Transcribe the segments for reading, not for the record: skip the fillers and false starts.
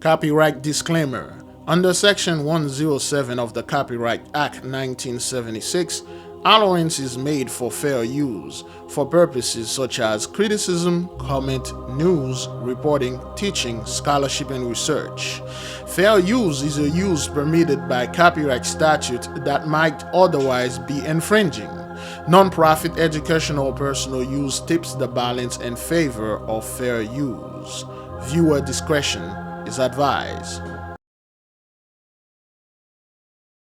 Copyright disclaimer. Under Section 107 of the Copyright Act 1976, allowance is made for fair use for purposes such as criticism, comment, news, reporting, teaching, scholarship, and research. Fair use is a use permitted by copyright statute that might otherwise be infringing. Non-profit educational or personal use tips the balance in favor of fair use. Viewer discretion is advised.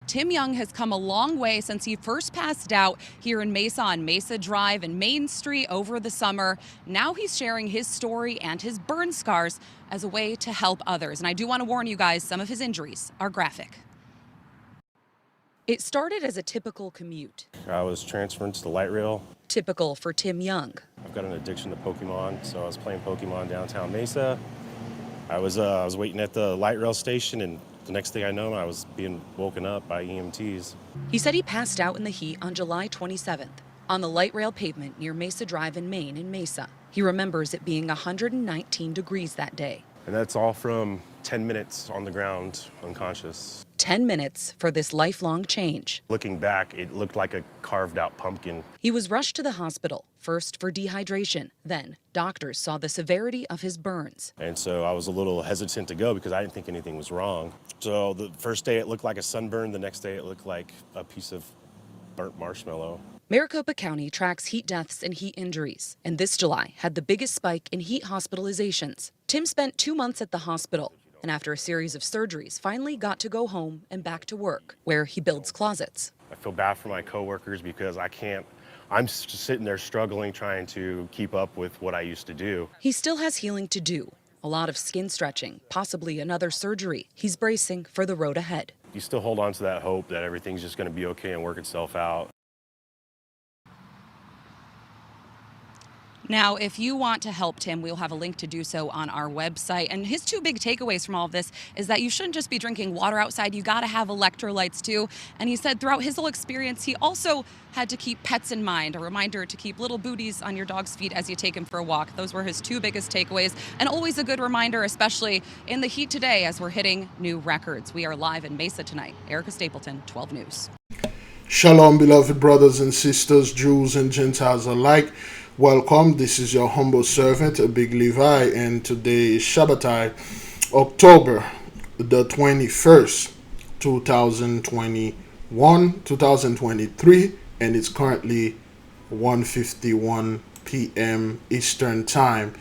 Tim Young has come a long way since he first passed out here in Mesa on Mesa Drive and Main Street over the summer. Now he's sharing his story and his burn scars as a way to help others. And I do want to warn you guys, some of his injuries are graphic. It started as a typical commute. I was transferred to the light rail. Typical for Tim Young. I've got an addiction to Pokemon, so I was playing Pokemon downtown Mesa. I was waiting at the light rail station, and the next thing I know, I was being woken up by EMTs. He said he passed out in the heat on July 27th on the light rail pavement near Mesa Drive in Maine in Mesa. He remembers it being 119 degrees that day. And that's all from 10 minutes on the ground, unconscious. 10 minutes for this lifelong change. Looking back, it looked like a carved out pumpkin. He was rushed to the hospital, first for dehydration. Then doctors saw the severity of his burns. And so I was a little hesitant to go because I didn't think anything was wrong. So the first day it looked like a sunburn. The next day it looked like a piece of burnt marshmallow. Maricopa County tracks heat deaths and heat injuries, and this July had the biggest spike in heat hospitalizations. Tim spent 2 months at the hospital, and after a series of surgeries, finally got to go home and back to work, where he builds closets. I feel bad for my coworkers because I'm just sitting there struggling, trying to keep up with what I used to do. He still has healing to do, a lot of skin stretching, possibly another surgery. He's bracing for the road ahead. You still hold on to that hope that everything's just going to be okay and work itself out. Now, if you want to help Tim, we'll have a link to do so on our website. And his two big takeaways from all of this is that you shouldn't just be drinking water outside. You got to have electrolytes too. And he said throughout his whole experience, he also had to keep pets in mind, a reminder to keep little booties on your dog's feet as you take him for a walk. Those were his two biggest takeaways. And always a good reminder, especially in the heat today as we're hitting new records. We are live in Mesa tonight. Erica Stapleton, 12 News. Shalom, beloved brothers and sisters, Jews and Gentiles alike. Welcome. This is your humble servant, Big Levi, and today is Shabbatai, October the 21st, 2023, and it's currently 1:51 p.m. Eastern Time.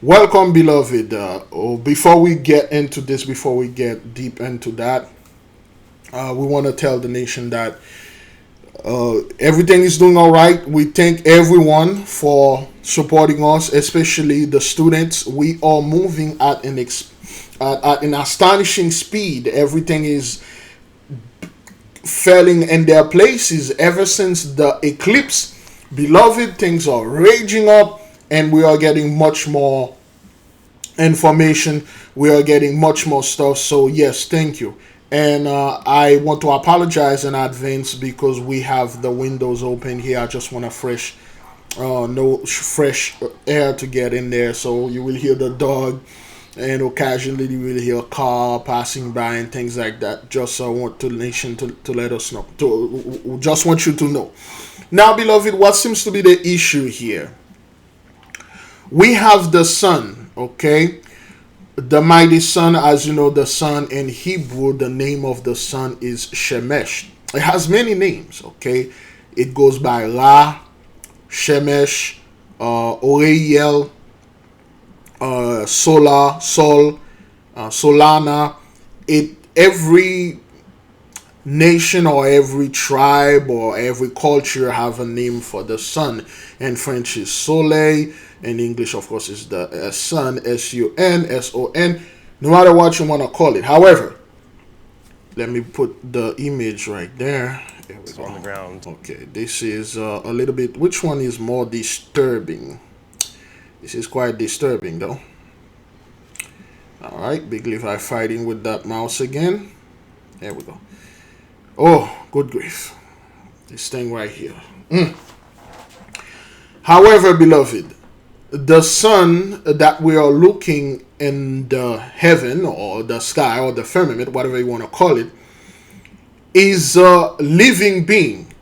Welcome, beloved. Before we get into this, before we get deep into that, we want to tell the nation that everything is doing all right. We thank everyone for supporting us, especially the students. We are moving at an astonishing speed. Everything is falling in their places ever since the eclipse. Beloved, things are raging up, and we are getting much more information. We are getting much more stuff. So yes, thank you. And I want to apologize in advance because we have the windows open here. I just want a fresh air to get in there. So you will hear the dog, and occasionally you will hear a car passing by and things like that. Just want the nation to let us know. Just want you to know. Now, beloved, what seems to be the issue here? We have the sun, okay? The mighty sun, as you know, the sun in Hebrew, the name of the sun is Shemesh. It has many names, okay? It goes by Ra, Shemesh, Oriel, Sola, Sol, Solana. Every nation or every tribe or every culture have a name for the sun. In French is Soleil. In English, of course, is the sun, S-U-N, S-O-N, no matter what you want to call it. However, let me put the image right there. There we go. On the ground. Okay, this is a little bit, which one is more disturbing? This is quite disturbing, though. All right, Big Levi fighting with that mouse again. There we go. Oh, good grief. This thing right here. However, beloved, the sun that we are looking in the heaven or the sky or the firmament, whatever you want to call it, is a living being.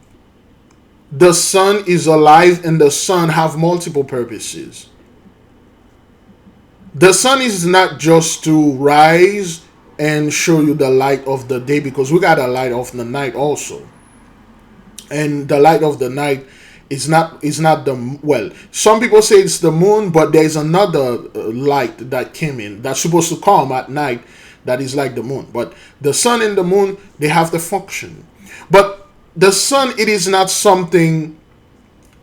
The sun is alive, and the sun have multiple purposes. The sun is not just to rise and show you the light of the day, because we got a light of the night also. And the light of the night is not the, well, some people say it's the moon, but there's another light that came in that's supposed to come at night that is like the moon. But the sun and the moon, they have the function. But the sun, it is not something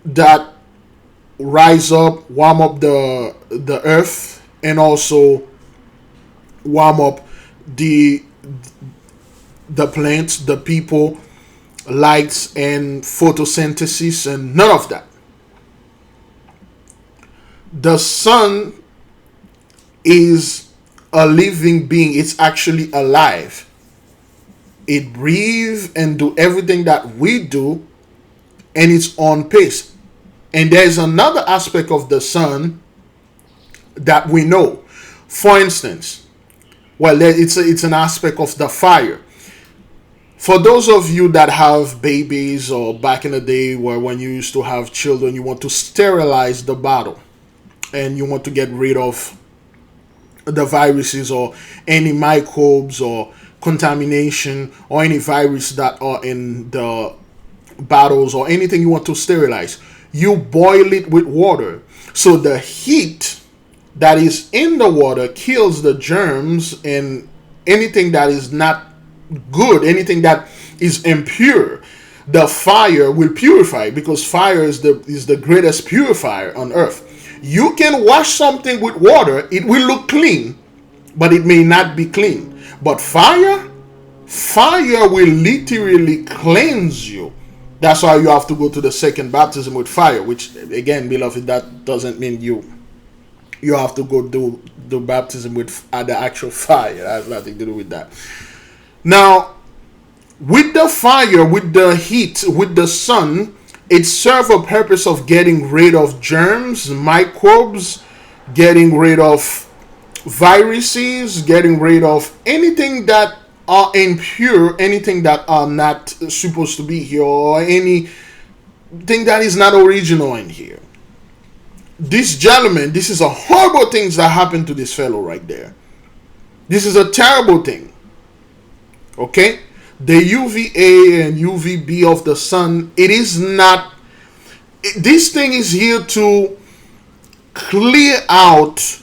that rise up, warm up the earth, and also warm up the plants, the people, lights, and photosynthesis, and none of that. The sun is a living being. It's actually alive. It breathes and do everything that we do, and it's on pace. And there's another aspect of the sun that we know. For instance, well, it's an aspect of the fire. For those of you that have babies, or back in the day where when you used to have children, you want to sterilize the bottle and you want to get rid of the viruses or any microbes or contamination or any virus that are in the bottles or anything you want to sterilize. You boil it with water. So the heat that is in the water kills the germs and anything that is not good, anything that is impure. The fire will purify, because fire is the greatest purifier on earth. You can wash something with water, it will look clean, but it may not be clean. But fire will literally cleanse you. That's why you have to go to the second baptism with fire, which again, beloved, that doesn't mean you have to go do baptism with the actual fire. That has nothing to do with that. Now, with the fire, with the heat, with the sun, it serves a purpose of getting rid of germs, microbes, getting rid of viruses, getting rid of anything that are impure, anything that are not supposed to be here, or anything that is not original in here. This gentleman, this is a horrible thing that happened to this fellow right there. This is a terrible thing. Okay, the UVA and UVB of the sun, it is not, this thing is here to clear out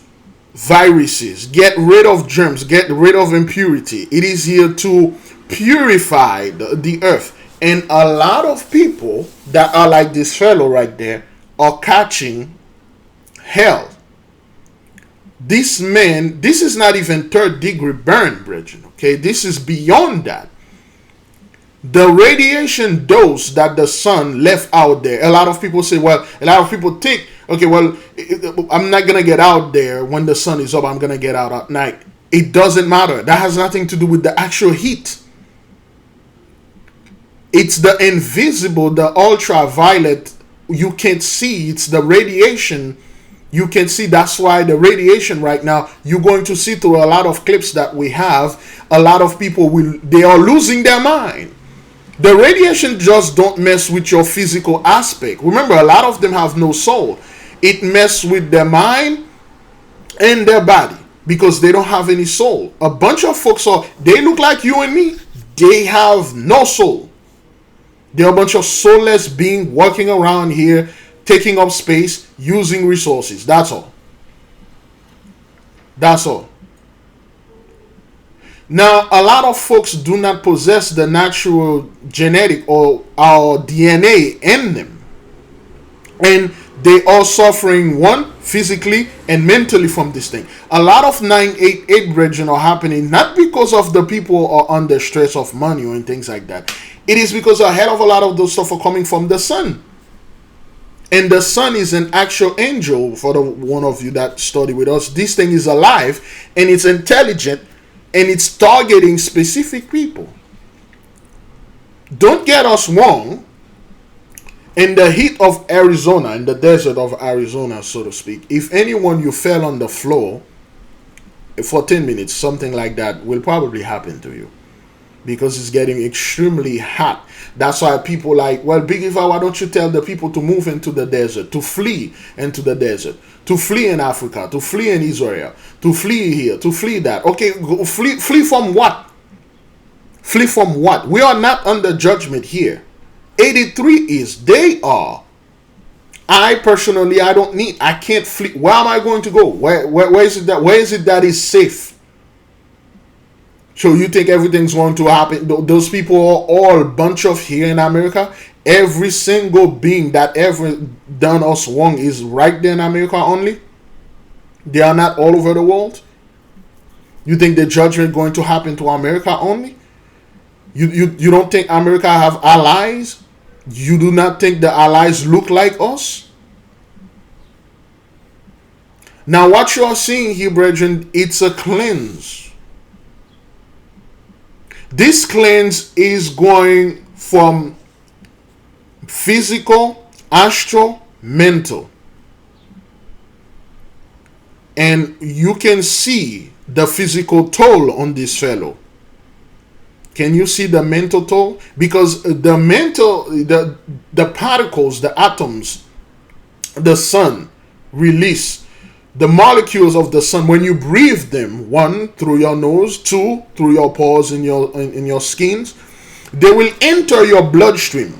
viruses, get rid of germs, get rid of impurity. It is here to purify the earth. And a lot of people that are like this fellow right there are catching hell. This man, this is not even third degree burn, brethren. Okay, this is beyond that. The radiation dose that the sun left out there, a lot of people say, well, a lot of people think, okay, well, I'm not going to get out there when the sun is up, I'm going to get out at night. It doesn't matter. That has nothing to do with the actual heat. It's the invisible, the ultraviolet, you can't see. It's the radiation you can see. That's why the radiation right now, you're going to see through a lot of clips that we have, a lot of people they are losing their mind. The radiation just don't mess with your physical aspect. Remember, a lot of them have no soul. It messes with their mind and their body because they don't have any soul. A bunch of folks they look like you and me. They have no soul. They're a bunch of soulless beings walking around here, taking up space, using resources. That's all. That's all. Now, a lot of folks do not possess the natural genetic or our DNA in them. And they are suffering, one, physically and mentally from this thing. A lot of 988 brethren are happening not because of the people are under stress of money or things like that. It is because a hell of a lot of those stuff are coming from the sun. And the sun is an actual angel. For the one of you that study with us, this thing is alive and it's intelligent and it's targeting specific people. Don't get us wrong. In the heat of Arizona, in the desert of Arizona, so to speak, if anyone you fell on the floor for 10 minutes, something like that will probably happen to you because it's getting extremely hot. That's why people like, well, Big Eva, why don't you tell the people to move into the desert, to flee into the desert, to flee in Africa, to flee in Israel, to flee here, to flee that. Okay, flee from what? Flee from what? We are not under judgment here. 83 is, they are. I personally, I can't flee. Where am I going to go? Where is it that is safe? So you think everything's going to happen? Those people are all a bunch of here in America. Every single being that ever done us wrong is right there in America only. They are not all over the world. You think the judgment going to happen to America only? You don't think America have allies? You do not think the allies look like us? Now what you are seeing here, brethren, it's a cleanse. This cleanse is going from physical, astral, mental. And you can see the physical toll on this fellow. Can you see the mental toll? Because the mental, the particles, the atoms, the sun release the molecules of the sun when you breathe them. 1, through your nose. 2, through your pores in your skins. They will enter your bloodstream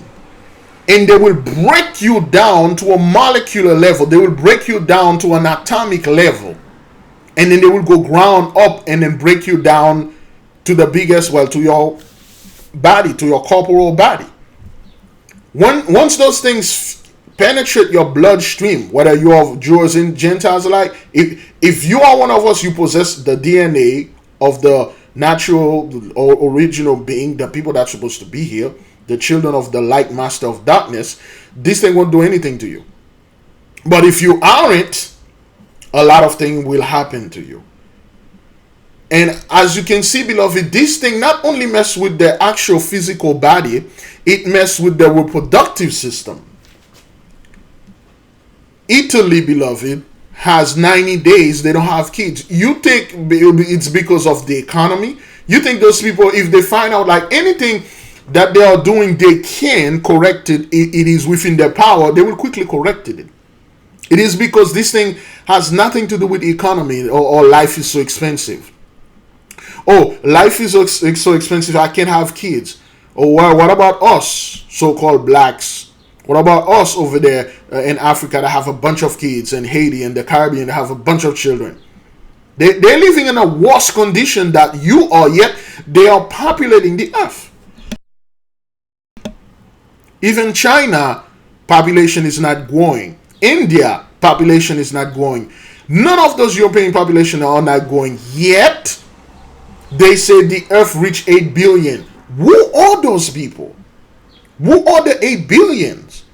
and they will break you down to a molecular level. They will break you down to an atomic level, and then they will go ground up and then break you down to the biggest, well, to your body, to your corporal body. Once those things penetrate your bloodstream, whether you are Jews and Gentiles alike, if you are one of us, you possess the DNA of the natural or original being, the people that's supposed to be here, the children of the light master of darkness, this thing won't do anything to you. But if you aren't, a lot of things will happen to you. And as you can see, beloved, this thing not only messes with the actual physical body, it messes with the reproductive system. Italy, beloved, has 90 days they don't have kids. You think it's because of the economy? You think those people, if they find out like anything that they are doing, they can correct it, it is within their power, they will quickly correct it. It is because this thing has nothing to do with the economy or life is so expensive. Oh, life is so expensive, I can't have kids. Oh, well, what about us, so-called blacks? What about us over there in Africa that have a bunch of kids, and Haiti and the Caribbean that have a bunch of children? They're living in a worse condition that you are, yet they are populating the earth. Even China, population is not growing. India, population is not growing. None of those European population are not growing, yet they say the earth reached 8 billion. Who are those people? Who are the 8 billions?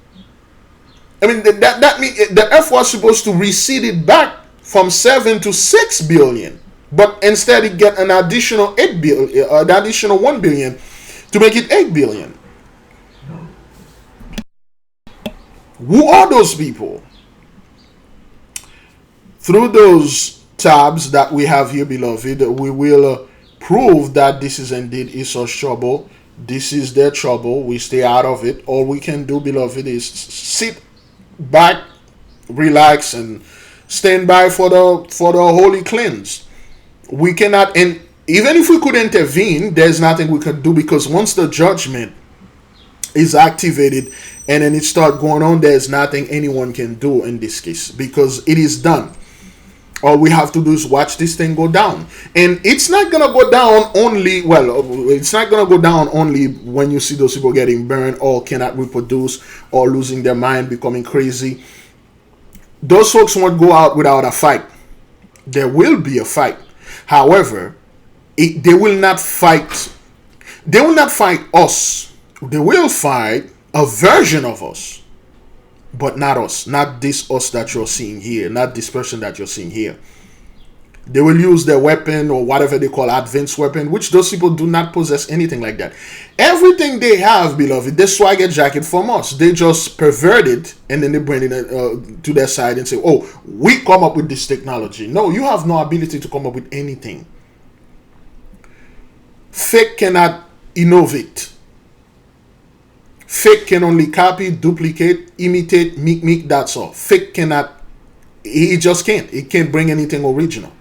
I mean, that means the earth was supposed to recede it back from 7 to 6 billion. But instead it get an additional 8 billion, an additional 1 billion to make it 8 billion. Who are those people? Through those tabs that we have here, beloved, we will prove that this is indeed Esau's trouble. This is their trouble. We stay out of it. All we can do, beloved, is sit back, relax, and stand by for the holy cleanse. We cannot, and even if we could intervene, there's nothing we can do, because once the judgment is activated and then it starts going on, there's nothing anyone can do in this case, because it is done. All we have to do is watch this thing go down. And it's not going to go down only, well, it's not going to go down only when you see those people getting burned or cannot reproduce or losing their mind, becoming crazy. Those folks won't go out without a fight. There will be a fight. However, they will not fight. They will not fight us. They will fight a version of us. But not us, not this us that you're seeing here, not this person that you're seeing here. They will use their weapon or whatever they call advanced weapon, which those people do not possess anything like that. Everything they have, beloved, they swag a jacket from us. They just pervert it and then they bring it to their side and say, oh, we come up with this technology. No, you have no ability to come up with anything. Fake cannot innovate. Fake can only copy, duplicate, imitate, mimic, that's all. Fake cannot, he just can't. It can't bring anything original.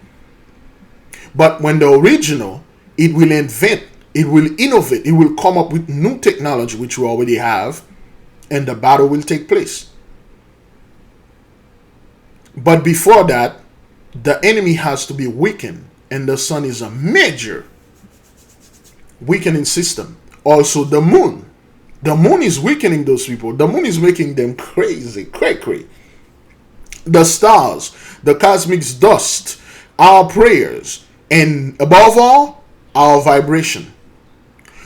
But when the original, it will invent, it will innovate, it will come up with new technology, which we already have, and the battle will take place. But before that, the enemy has to be weakened, and the sun is a major weakening system. Also, the moon. The moon is weakening those people. The moon is making them crazy, cray-cray. The stars, the cosmic dust, our prayers, and above all, our vibration.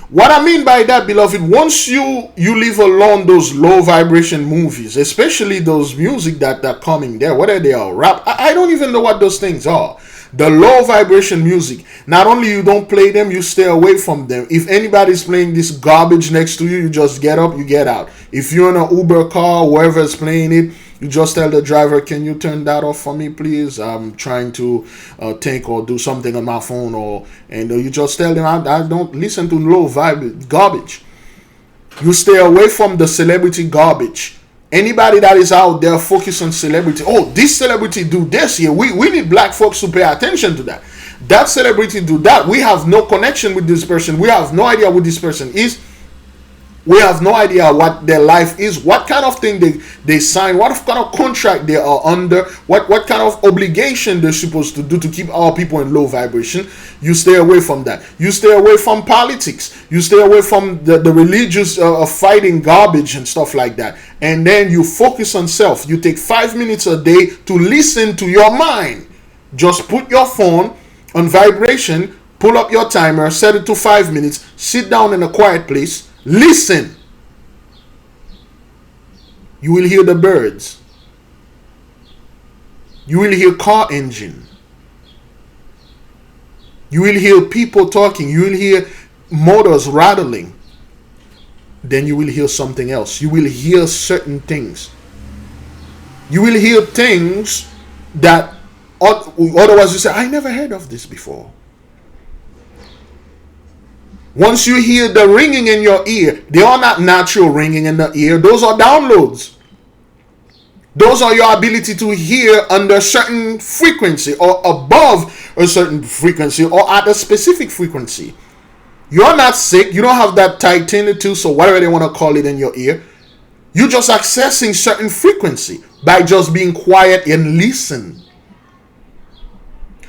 What I mean by that, beloved, once you leave alone those low vibration movies, especially those music that are coming there, whether they are rap, I don't even know what those things are. The low vibration music, not only you don't play them, you stay away from them. If anybody's playing this garbage next to you, you just get up, you get out. If you're in an Uber car, whoever's playing it, you just tell the driver, can you turn that off for me, please? I'm trying to think or do something on my phone. And you just tell them, I don't listen to low vibe garbage. You stay away from the celebrity garbage. Anybody that is out there focused on celebrity, oh, this celebrity do this here. We need black folks to pay attention to that. That celebrity do that. We have no connection with this person. We have no idea who this person is. We have no idea what their life is, what kind of thing they sign, what kind of contract they are under, what kind of obligation they're supposed to do to keep our people in low vibration. You stay away from that. You stay away from politics. You stay away from the religious fighting garbage and stuff like that. And then you focus on self. You take 5 minutes a day to listen to your mind. Just put your phone on vibration, pull up your timer, set it to 5 minutes, sit down in a quiet place. Listen. You will hear the birds. You will hear car engine. You will hear people talking. You will hear motors rattling. Then you will hear something else. You will hear certain things. You will hear things that otherwise you say, I never heard of this before. Once you hear the ringing in your ear, they are not natural ringing in the ear. Those are downloads. Those are your ability to hear under certain frequency or above a certain frequency or at a specific frequency. You're not sick. You don't have that tight tinnitus or whatever they want to call it in your ear. You're just accessing certain frequency by just being quiet and listen.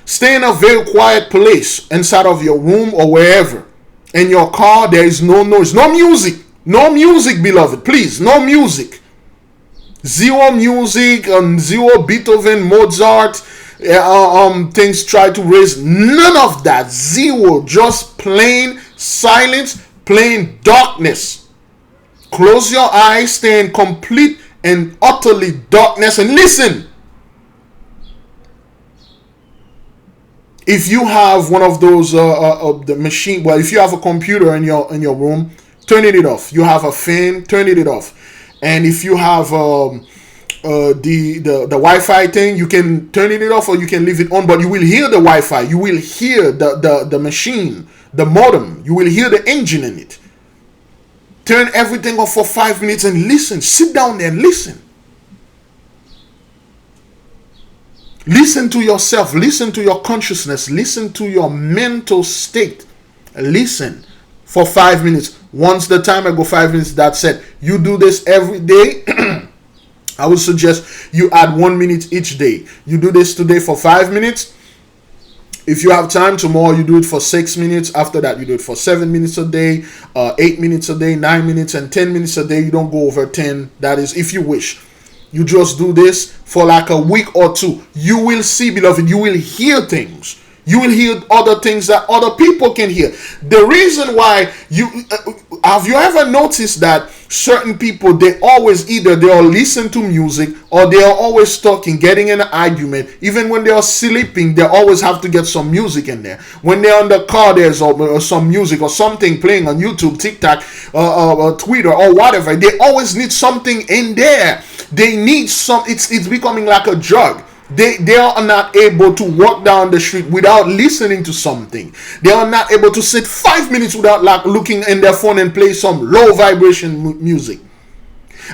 Stay in a very quiet place inside of your room or wherever. In your car, there is no noise, no music, beloved. Please, no music. Zero music, zero Beethoven, Mozart, things try to raise. None of that. Zero. Just plain silence, plain darkness. Close your eyes, stay in complete and utterly darkness, and listen. If you have one of those the machine, well, if you have a computer in your room, turn it off. You have a fan, turn it off. And if you have the Wi-Fi thing, you can turn it off or you can leave it on. But you will hear the Wi-Fi. You will hear the machine, the modem. You will hear the engine in it. Turn everything off for 5 minutes and listen. Sit down there and listen. Listen to yourself. Listen to your consciousness. Listen to your mental state. Listen for 5 minutes. Once the timer go 5 minutes, that's it. You do this every day. I would suggest you add 1 minute each day. You do this today for 5 minutes. If you have time tomorrow, you do it for 6 minutes. After that, you do it for 7 minutes a day, 8 minutes a day, 9 minutes, and 10 minutes a day. You don't go over 10. That is if you wish. You just do this for like a week or two. You will see, beloved, you will hear things. You will hear other things that other people can hear. The reason why have you ever noticed that certain people, they always either they'll listen to music or they are always talking, getting in an argument. Even when they are sleeping, they always have to get some music in there. When they're on the car, there's some music or something playing on YouTube, TikTok, Twitter, or whatever. They always need something in there. They need some. It's becoming like a drug. They are not able to walk down the street without listening to something. They are not able to sit 5 minutes without like looking in their phone and play some low vibration music.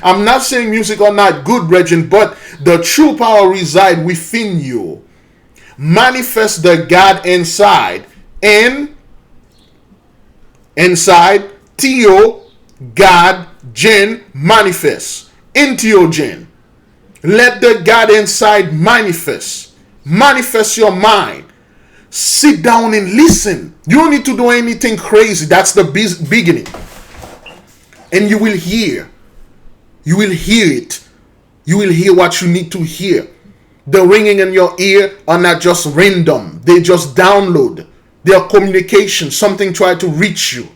I'm not saying music are not good, brethren, but the true power resides within you. Manifest the God inside. Inside, Theo, God, Gen, manifest. Into your Gen. Let the God inside manifest. Manifest your mind. Sit down and listen. You don't need to do anything crazy. That's the beginning. And you will hear. You will hear it. You will hear what you need to hear. The ringing in your ear are not just random. They just download. They are communication. Something try to reach you.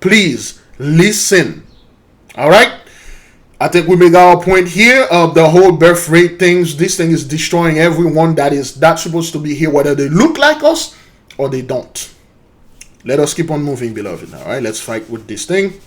Please listen. All right? I think we make our point here of the whole birth rate things. This thing is destroying everyone that is not supposed to be here, whether they look like us or they don't. Let us keep on moving, beloved. All right, let's fight with this thing.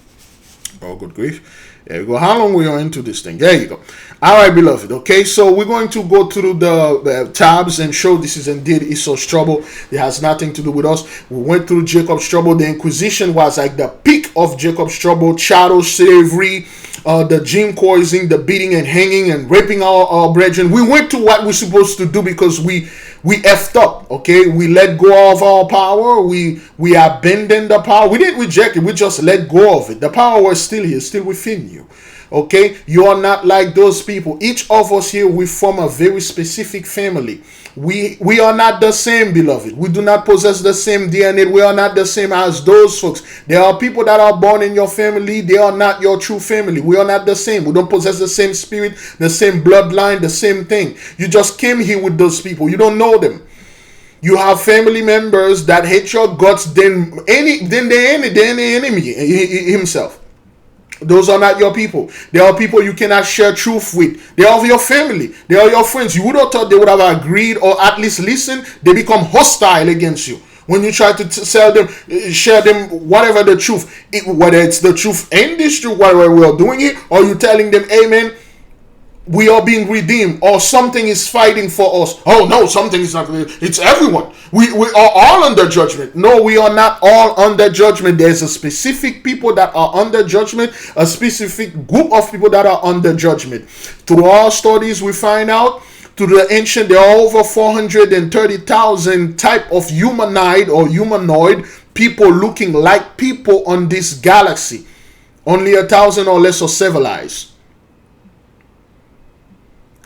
Oh, good grief. There we go. How long we are into this thing? There you go. All right, beloved. Okay, so we're going to go through the tabs and show this is indeed Esau's trouble. It has nothing to do with us. We went through Jacob's trouble. The Inquisition was like the peak of Jacob's trouble. Chattel slavery, the Jim Croising, the beating and hanging and raping our brethren. We went to what we're supposed to do because we effed up. Okay, we let go of our power. We abandoned the power. We didn't reject it. We just let go of it. The power was still here, still within you. Okay, you are not like those people. Each of us here, we form a very specific family. We are not the same, beloved. We do not possess the same DNA. We are not the same as those folks. There are people that are born in your family. They are not your true family. We are not the same. We don't possess the same spirit, the same bloodline, the same thing. You just came here with those people. You don't know them. You have family members that hate your guts than the enemy himself. Those are not your people. They are people you cannot share truth with. They are your family. They are your friends. You would have thought they would have agreed or at least listened. They become hostile against you. When you try to sell them, share them, whatever the truth, whether it's the truth in this truth, whatever we are doing it, or you telling them, amen, we are being redeemed, or something is fighting for us. Oh no, something is not. It's everyone. We are all under judgment. No, we are not all under judgment. There's a specific people that are under judgment, a specific group of people that are under judgment. Through our studies, we find out to the ancient, there are over 430,000 type of humanoid people looking like people on this galaxy. Only 1,000 or less are civilized.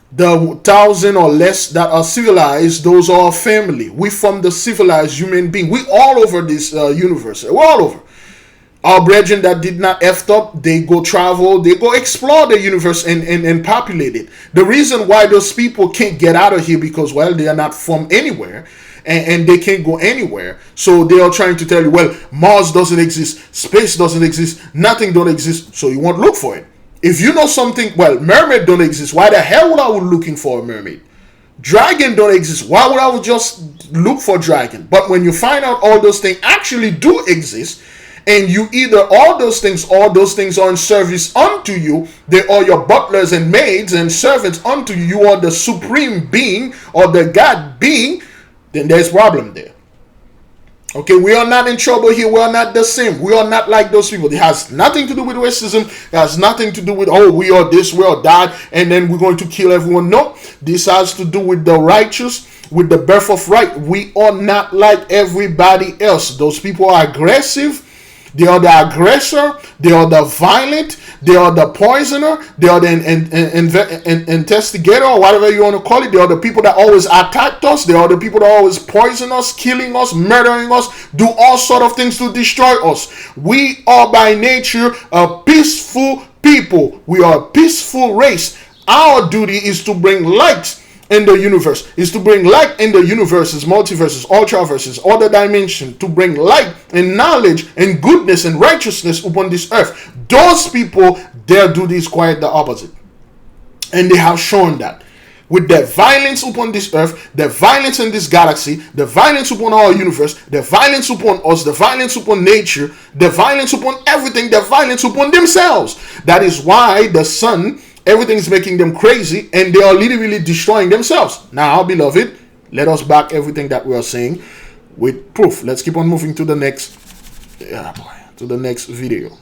The 1,000 or less that are civilized, those are our family. We from the civilized human being. We all over this universe. We're all over. Our brethren that did not effed up, they go travel, they go explore the universe and populate it. The reason why those people can't get out of here because, well, they are not from anywhere. And they can't go anywhere. So they are trying to tell you, well, Mars doesn't exist, space doesn't exist, nothing don't exist, so you won't look for it. If you know something, well, mermaid don't exist, why the hell would I be looking for a mermaid? Dragon don't exist, why would I just look for dragon? But when you find out all those things actually do exist, and you either all those things are in service unto you, they are your butlers and maids and servants unto you, you are the supreme being or the God being, then there's problem there. Okay, we are not in trouble here. We are not the same. We are not like those people. It has nothing to do with racism. It has nothing to do with, oh, we are this, we are that, and then we're going to kill everyone. No, this has to do with the righteous, with the birth of right. We are not like everybody else. Those people are aggressive. They are the aggressor. They are the violent. They are the poisoner. They are the investigator or whatever you want to call it. They are the people that always attacked us. They are the people that always poison us, killing us, murdering us, do all sort of things to destroy us. We are by nature a peaceful people. We are a peaceful race. Our duty is to bring light in the universe, is to bring light in the universes, multiverses, ultraverses, other dimensions, to bring light and knowledge and goodness and righteousness upon this earth. Those people dare do this quite the opposite. And they have shown that. With the violence upon this earth, the violence in this galaxy, the violence upon our universe, the violence upon us, the violence upon nature, the violence upon everything, the violence upon themselves. That is why the sun, everything is making them crazy, and they are literally destroying themselves. Now, beloved, let us back everything that we are saying with proof. Let's keep on moving to the next, video.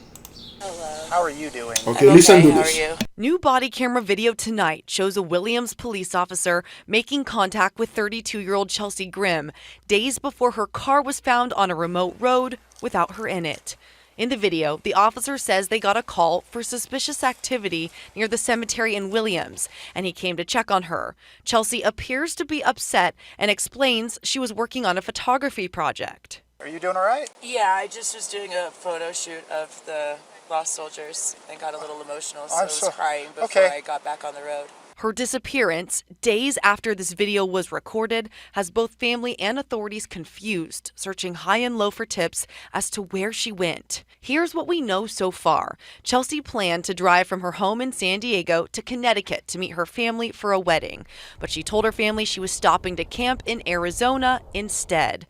How are you doing? Okay, listen to this. New body camera video tonight shows a Williams police officer making contact with 32-year-old Chelsea Grimm days before her car was found on a remote road without her in it. In the video, the officer says they got a call for suspicious activity near the cemetery in Williams, and he came to check on her. Chelsea appears to be upset and explains she was working on a photography project. Are you doing all right? Yeah, I just was doing a photo shoot of the lost soldiers and got a little emotional, so I was crying before I got back on the road. Her disappearance, days after this video was recorded, has both family and authorities confused, searching high and low for tips as to where she went. Here's what we know so far. Chelsea planned to drive from her home in San Diego to Connecticut to meet her family for a wedding, but she told her family she was stopping to camp in Arizona instead.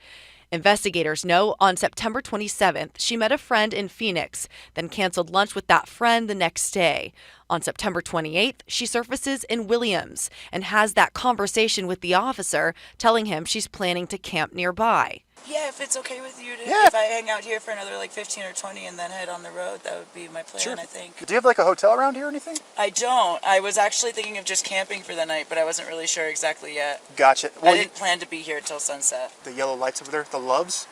Investigators know on September 27th, she met a friend in Phoenix, then canceled lunch with that friend the next day. On September 28th, she surfaces in Williams and has that conversation with the officer, telling him she's planning to camp nearby. Yeah, if it's okay with you, if I hang out here for another 15 or 20 and then head on the road, that would be my plan, I think. Do you have a hotel around here or anything? I don't. I was actually thinking of just camping for the night, but I wasn't really sure exactly yet. Gotcha. Well, I didn't plan to be here till sunset. The yellow lights over there, the Loves,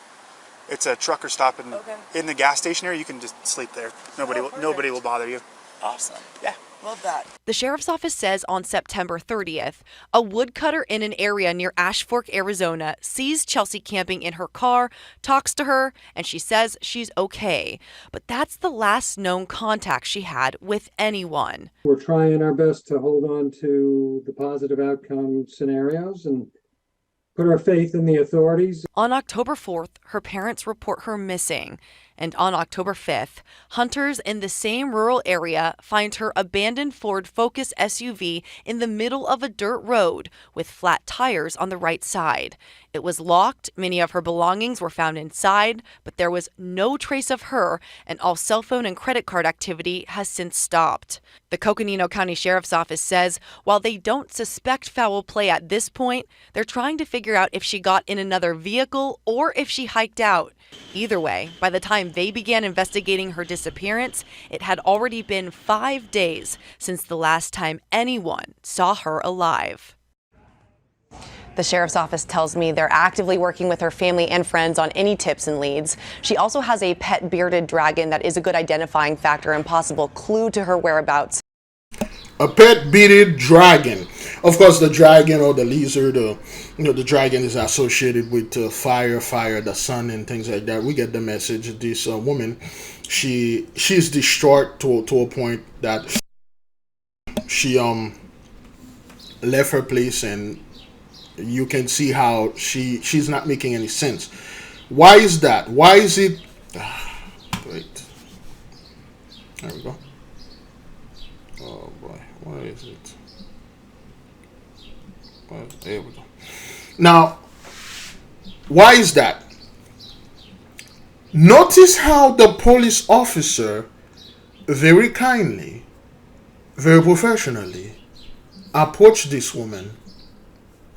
it's a trucker stop in the gas station area. You can just sleep there. Nobody will bother you. Awesome. Yeah. Love that. The sheriff's office says on September 30th, a woodcutter in an area near Ash Fork, Arizona, sees Chelsea camping in her car, talks to her, and she says she's okay. But that's the last known contact she had with anyone. We're trying our best to hold on to the positive outcome scenarios and put our faith in the authorities. On October 4th, her parents report her missing. And on October 5th, hunters in the same rural area find her abandoned Ford Focus SUV in the middle of a dirt road with flat tires on the right side. It was locked, many of her belongings were found inside, but there was no trace of her, and all cell phone and credit card activity has since stopped. The Coconino County Sheriff's Office says while they don't suspect foul play at this point, they're trying to figure out if she got in another vehicle or if she hiked out. Either way, by the time they began investigating her disappearance, it had already been 5 days since the last time anyone saw her alive. The sheriff's office tells me they're actively working with her family and friends on any tips and leads. She also has a pet bearded dragon that is a good identifying factor and possible clue to her whereabouts. A pet bearded dragon. Of course, the dragon or the lizard, the dragon is associated with fire, the sun, and things like that. We get the message. This woman, she's distraught to a point that she left her place, and you can see how she's not making any sense. Why is that? Why is it? Wait. There we go. Oh boy, why is it? Well, there we go. Now, why is that? Notice how the police officer very kindly, very professionally approached this woman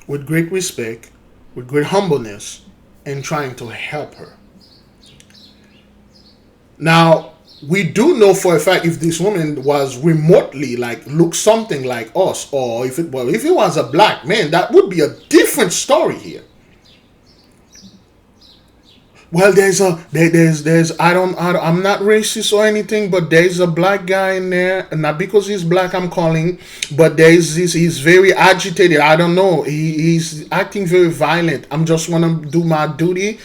with great respect, with great humbleness, and trying to help her. Now, we do know for a fact if this woman was remotely look something like us, or if it was a black man, that would be a different story here. Well, I'm not racist or anything, but there's a black guy in there, and not because he's black I'm calling, but he's very agitated. I don't know, he's acting very violent. I'm just want to do my duty,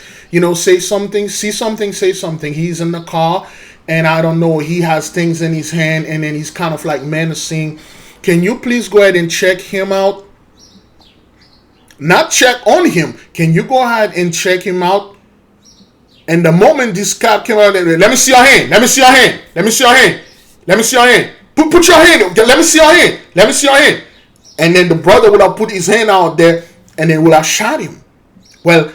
say something, see something, say something. He's in the car, and I don't know, he has things in his hand, and then he's kind of menacing. Can you please go ahead and check him out? not check on him. Can you go ahead and check him out? And the moment this cop came out, let me see your hand. Let me see your hand. Let me see your hand. Let me see your hand. Put your hand. Let me see your hand. Let me see your hand. And then the brother would have put his hand out there, and then would have shot him. Well,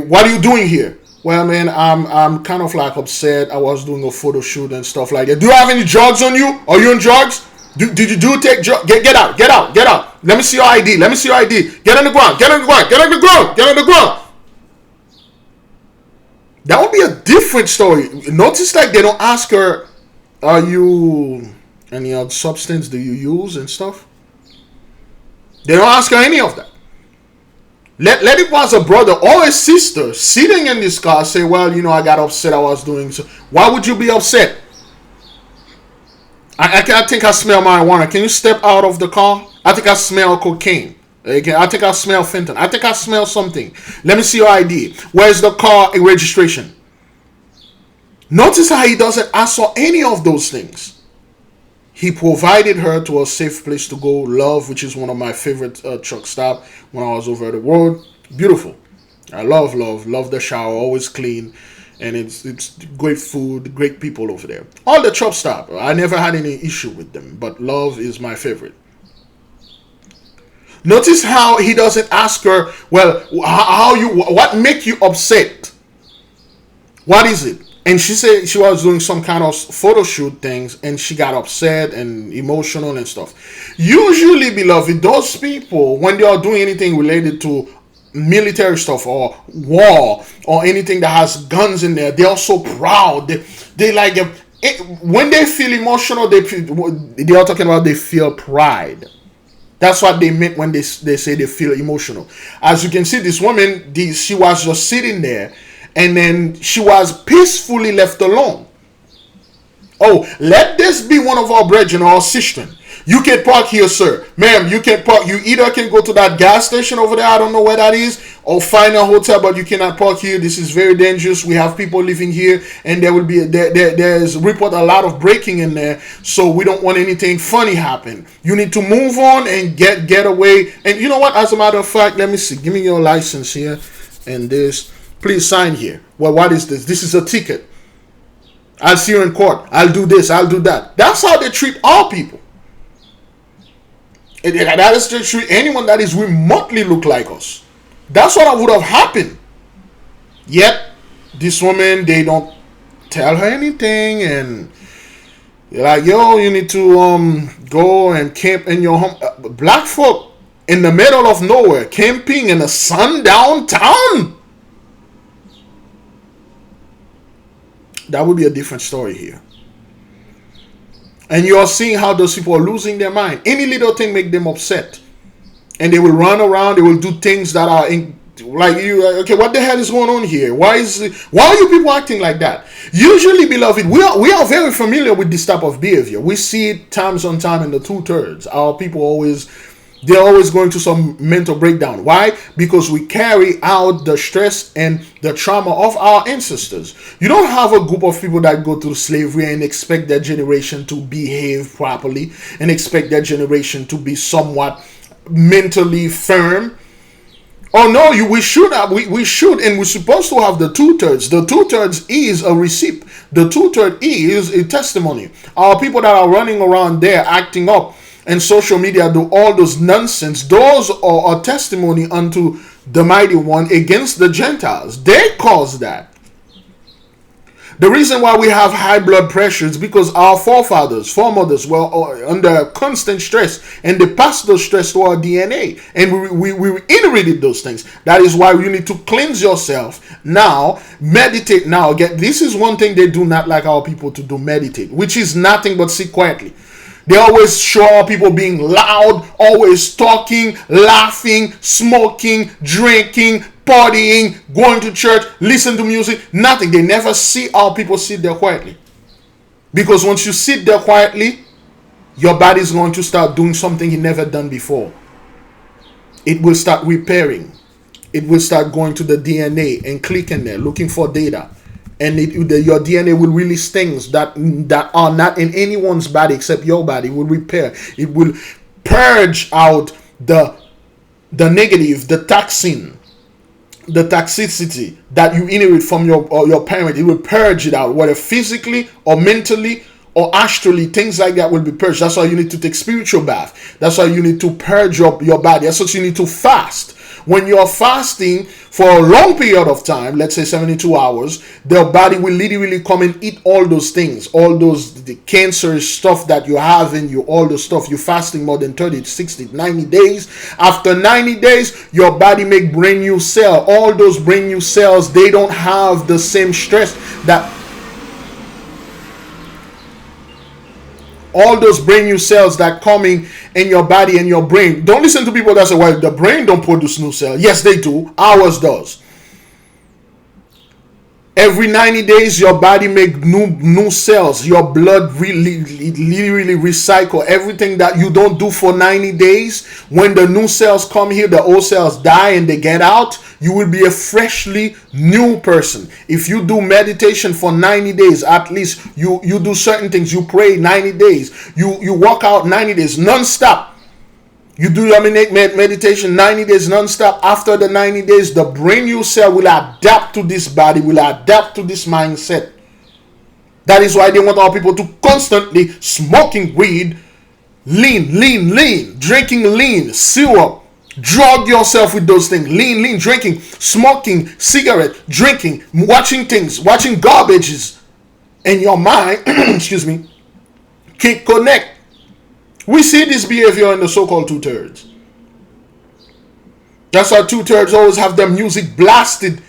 what are you doing here? Well, man, I'm kind of like upset. I was doing a photo shoot and stuff like that. Do you have any drugs on you? Are you on drugs? Did you take drugs? Get out. Get out. Get out. Let me see your ID. Let me see your ID. Get on the ground. Get on the ground. Get on the ground. Get on the ground. That would be a different story. Notice like they don't ask her, are you any other substance do you use and stuff? They don't ask her any of that. Let it was a brother or a sister sitting in this car say, well, I got upset. I was doing so. Why would you be upset? I think I smell marijuana. Can you step out of the car? I think I smell cocaine. I think I smell fentanyl. I think I smell something. Let me see your ID. Where's the car registration? Notice how he doesn't ask for any of those things. He provided her to a safe place to go. Love, which is one of my favorite truck stop when I was over the road. Beautiful. I love the shower, always clean, and it's great food, great people over there. All the truck stop, I never had any issue with them, but Love is my favorite. Notice how he doesn't ask her, well, what make you upset? What is it? And she said she was doing some kind of photo shoot things, and she got upset and emotional and stuff. Usually, beloved, those people, when they are doing anything related to military stuff or war or anything that has guns in there, they are so proud. They like when they feel emotional, they are talking about they feel pride. That's what they meant when they say they feel emotional. As you can see, this woman, she was just sitting there, and then she was peacefully left alone. Oh, let this be one of our brethren or sister. You can park here, sir. Ma'am, you can park. You either can go to that gas station over there, I don't know where that is, or find a hotel, but you cannot park here. This is very dangerous. We have people living here, and there will be there's report a lot of breaking in there, so we don't want anything funny happen. You need to move on and get away. And you know what? As a matter of fact, let me see. Give me your license here and this. Please sign here. Well, what is this? This is a ticket. I'll see you in court. I'll do this. I'll do that. That's how they treat all people. That is to treat anyone that is remotely look like us. That's what would have happened. Yet, this woman, they don't tell her anything, and they're like, yo, you need to go and camp in your home. Black folk in the middle of nowhere, camping in a sundown town. That would be a different story here. And you are seeing how those people are losing their mind. Any little thing make them upset. And they will run around. They will do things that are like you. Okay, what the hell is going on here? Why are you people acting like that? Usually, beloved, we are very familiar with this type of behavior. We see it times on time in the 2/3. Our people they're always going through some mental breakdown. Why? Because we carry out the stress and the trauma of our ancestors. You don't have a group of people that go through slavery and expect their generation to behave properly and expect their generation to be somewhat mentally firm. Oh no, we should, and we're supposed to have the 2/3. The 2/3 is a receipt. The 2/3 is a testimony. Our people that are running around there acting up and social media do all those nonsense, those are a testimony unto the mighty one against the Gentiles. They caused that. The reason why we have high blood pressure is because our foremothers were under constant stress, and they passed those stress to our DNA, and we inherited those things. That is why you need to cleanse yourself now, meditate now. Again, this is one thing they do not like our people to do, meditate, which is nothing but sit quietly. They always show people being loud, always talking, laughing, smoking, drinking, partying, going to church, listen to music, nothing. They never see our people sit there quietly. Because once you sit there quietly, your body is going to start doing something you never done before. It will start repairing. It will start going to the DNA and clicking there, looking for data. And your DNA will release things that are not in anyone's body except your body. It will repair. It will purge out the the negative, the toxin, the toxicity that you inherit from your parent, it will purge it out, whether physically or mentally or astrally. Things like that will be purged. That's why you need to take spiritual bath. That's why you need to purge your body. That's why you need to fast. When you're fasting for a long period of time, let's say 72 hours, the body will literally come and eat all those things, all those the cancerous stuff that you have in you, all the stuff. You're fasting more than 30, 60, 90 days. After 90 days, your body make brand new cells. All those brand new cells, they don't have the same stress that all those brand new cells that coming in your body and your brain. Don't listen to people that say, well, the brain don't produce new cells. Yes, they do. Ours does. Every 90 days, your body make new cells. Your blood really recycle everything that you don't do for 90 days. When the new cells come here, the old cells die and they get out. You will be a freshly new person. If you do meditation for 90 days, at least you do certain things. You pray 90 days. You walk out 90 days non-stop. You do your meditation 90 days non-stop. After the 90 days, the brand new cell will adapt to this body, will adapt to this mindset. That is why they want our people to constantly smoking weed, lean, drinking lean, syrup, drug yourself with those things, lean, drinking, smoking, cigarette, drinking, watching things, watching garbages, and your mind, excuse me, can't connect. We see this behavior in the so-called two-thirds. That's why two-thirds always have their music blasted.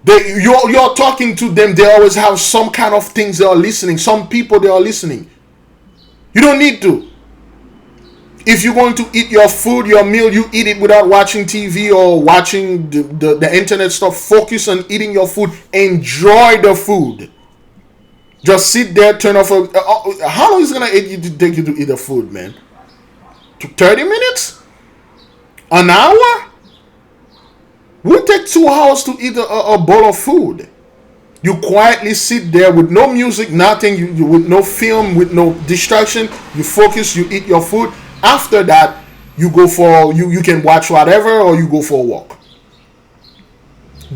You're talking to them, they always have some kind of things they are listening. Some people they are listening. You don't need to. If you're going to eat your food, your meal, you eat it without watching TV or watching the internet stuff. Focus on eating your food. Enjoy the food. Just sit there, turn off. How long is it going to take you to eat the food, man? 30 minutes? An hour? Would take 2 hours to eat a bowl of food. You quietly sit there with no music, nothing, you with no film, with no distraction. You focus, you eat your food. After that, you go for, you can watch whatever or you go for a walk.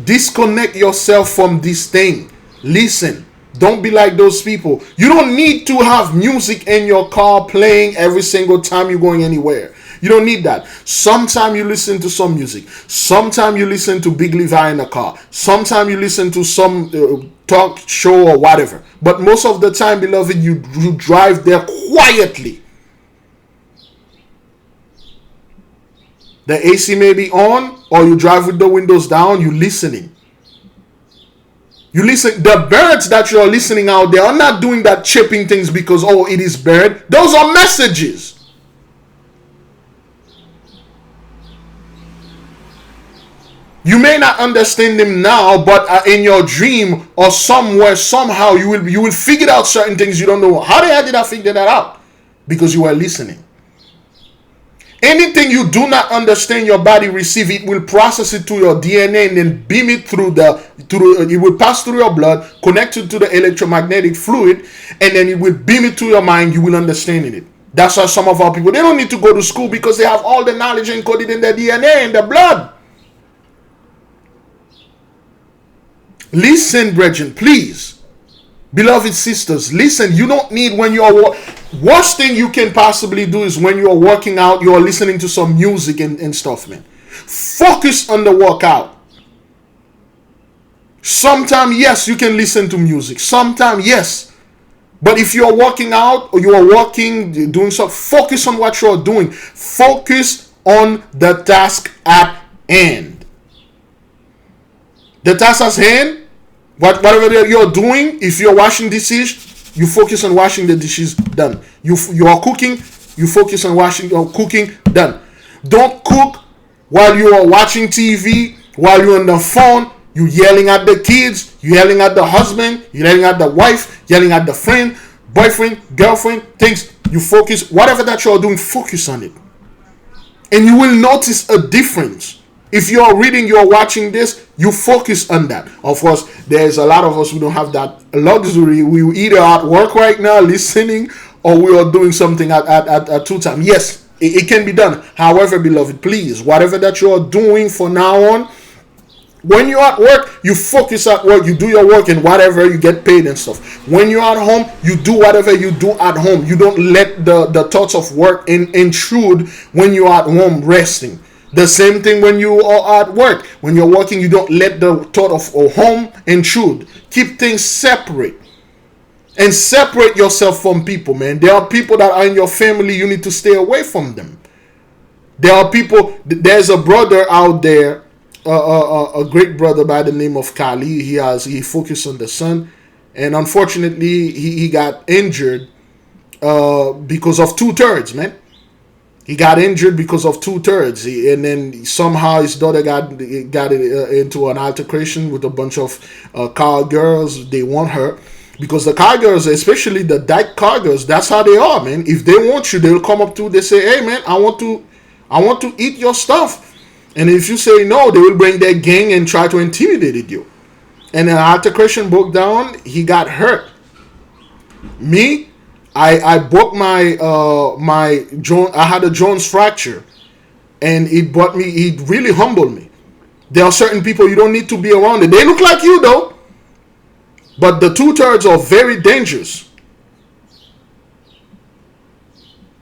Disconnect yourself from this thing. Listen. Don't be like those people. You don't need to have music in your car playing every single time you're going anywhere. You don't need that. Sometimes you listen to some music. Sometimes you listen to Big Levi in the car. Sometimes you listen to some talk show or whatever. But most of the time, beloved, you drive there quietly. The AC may be on or you drive with the windows down. You're listening. You listen, the birds that you're listening out, they are not doing that chirping things because, oh, it is bird. Those are messages. You may not understand them now, but in your dream or somewhere, somehow, you will figure out certain things you don't know. How the hell did I figure that out? Because you were listening. Anything you do not understand, your body receive it, will process it to your DNA and then beam it it will pass through your blood, connect it to the electromagnetic fluid, and then it will beam it to your mind. You will understand it. That's why some of our people, they don't need to go to school because they have all the knowledge encoded in their DNA and their blood. Listen, brethren, please. Beloved sisters, listen, you don't need when you're... Worst thing you can possibly do is when you're working out, you're listening to some music and stuff, man. Focus on the workout. Sometimes, yes, you can listen to music. Sometimes, yes. But if you're working out or you're working, doing something, focus on what you're doing. Focus on the task at hand. The task at hand, whatever you're doing, if you're washing dishes, you focus on washing the dishes, done. You are cooking, you focus on washing or cooking, done. Don't cook while you are watching TV, while you're on the phone, you yelling at the kids, you yelling at the husband, you yelling at the wife, yelling at the friend, boyfriend, girlfriend, things. You focus, whatever that you're doing, focus on it. And you will notice a difference. If you're reading, you're watching this, you focus on that. Of course, there's a lot of us who don't have that luxury. We either at work right now listening or we are doing something at 2 times. Yes, It can be done. However, beloved, please, whatever that you are doing from now on, when you're at work, you focus at work, you do your work and whatever, you get paid and stuff. When you're at home, you do whatever you do at home. You don't let the thoughts of work intrude when you're at home resting. The same thing when you are at work. When you're working, you don't let the thought of home intrude. Keep things separate. And separate yourself from people, man. There are people that are in your family, you need to stay away from them. There are people, there's a brother out there, a great brother by the name of Kali. He focused on the sun, and unfortunately he got injured because of 2/3, man. He got injured because of 2/3, and then somehow his daughter got into an altercation with a bunch of car girls. They want her because the car girls, especially the dyke car girls, that's how they are, man. If they want you, they'll come up to you. They say, "Hey, man, I want to eat your stuff." And if you say no, they will bring their gang and try to intimidate you. And an altercation broke down. He got hurt. Me, I broke my I had a Jones fracture, and it really humbled me. There are certain people you don't need to be around. They look like you though, but the 2/3 are very dangerous.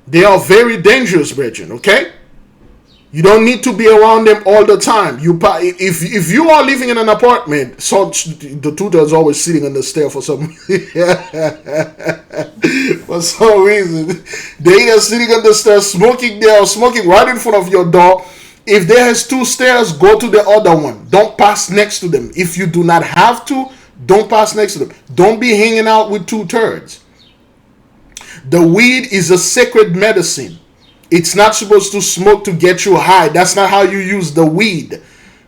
They are very dangerous, brethren. Okay. You don't need to be around them all the time. If you are living in an apartment, so the 2/3 always sitting on the stair for some reason. They are sitting on the stair smoking there or smoking right in front of your door. If there is 2 stairs, go to the other one. Don't pass next to them. If you do not have to, don't pass next to them. Don't be hanging out with 2/3. The weed is a sacred medicine. It's not supposed to smoke to get you high. That's not how you use the weed.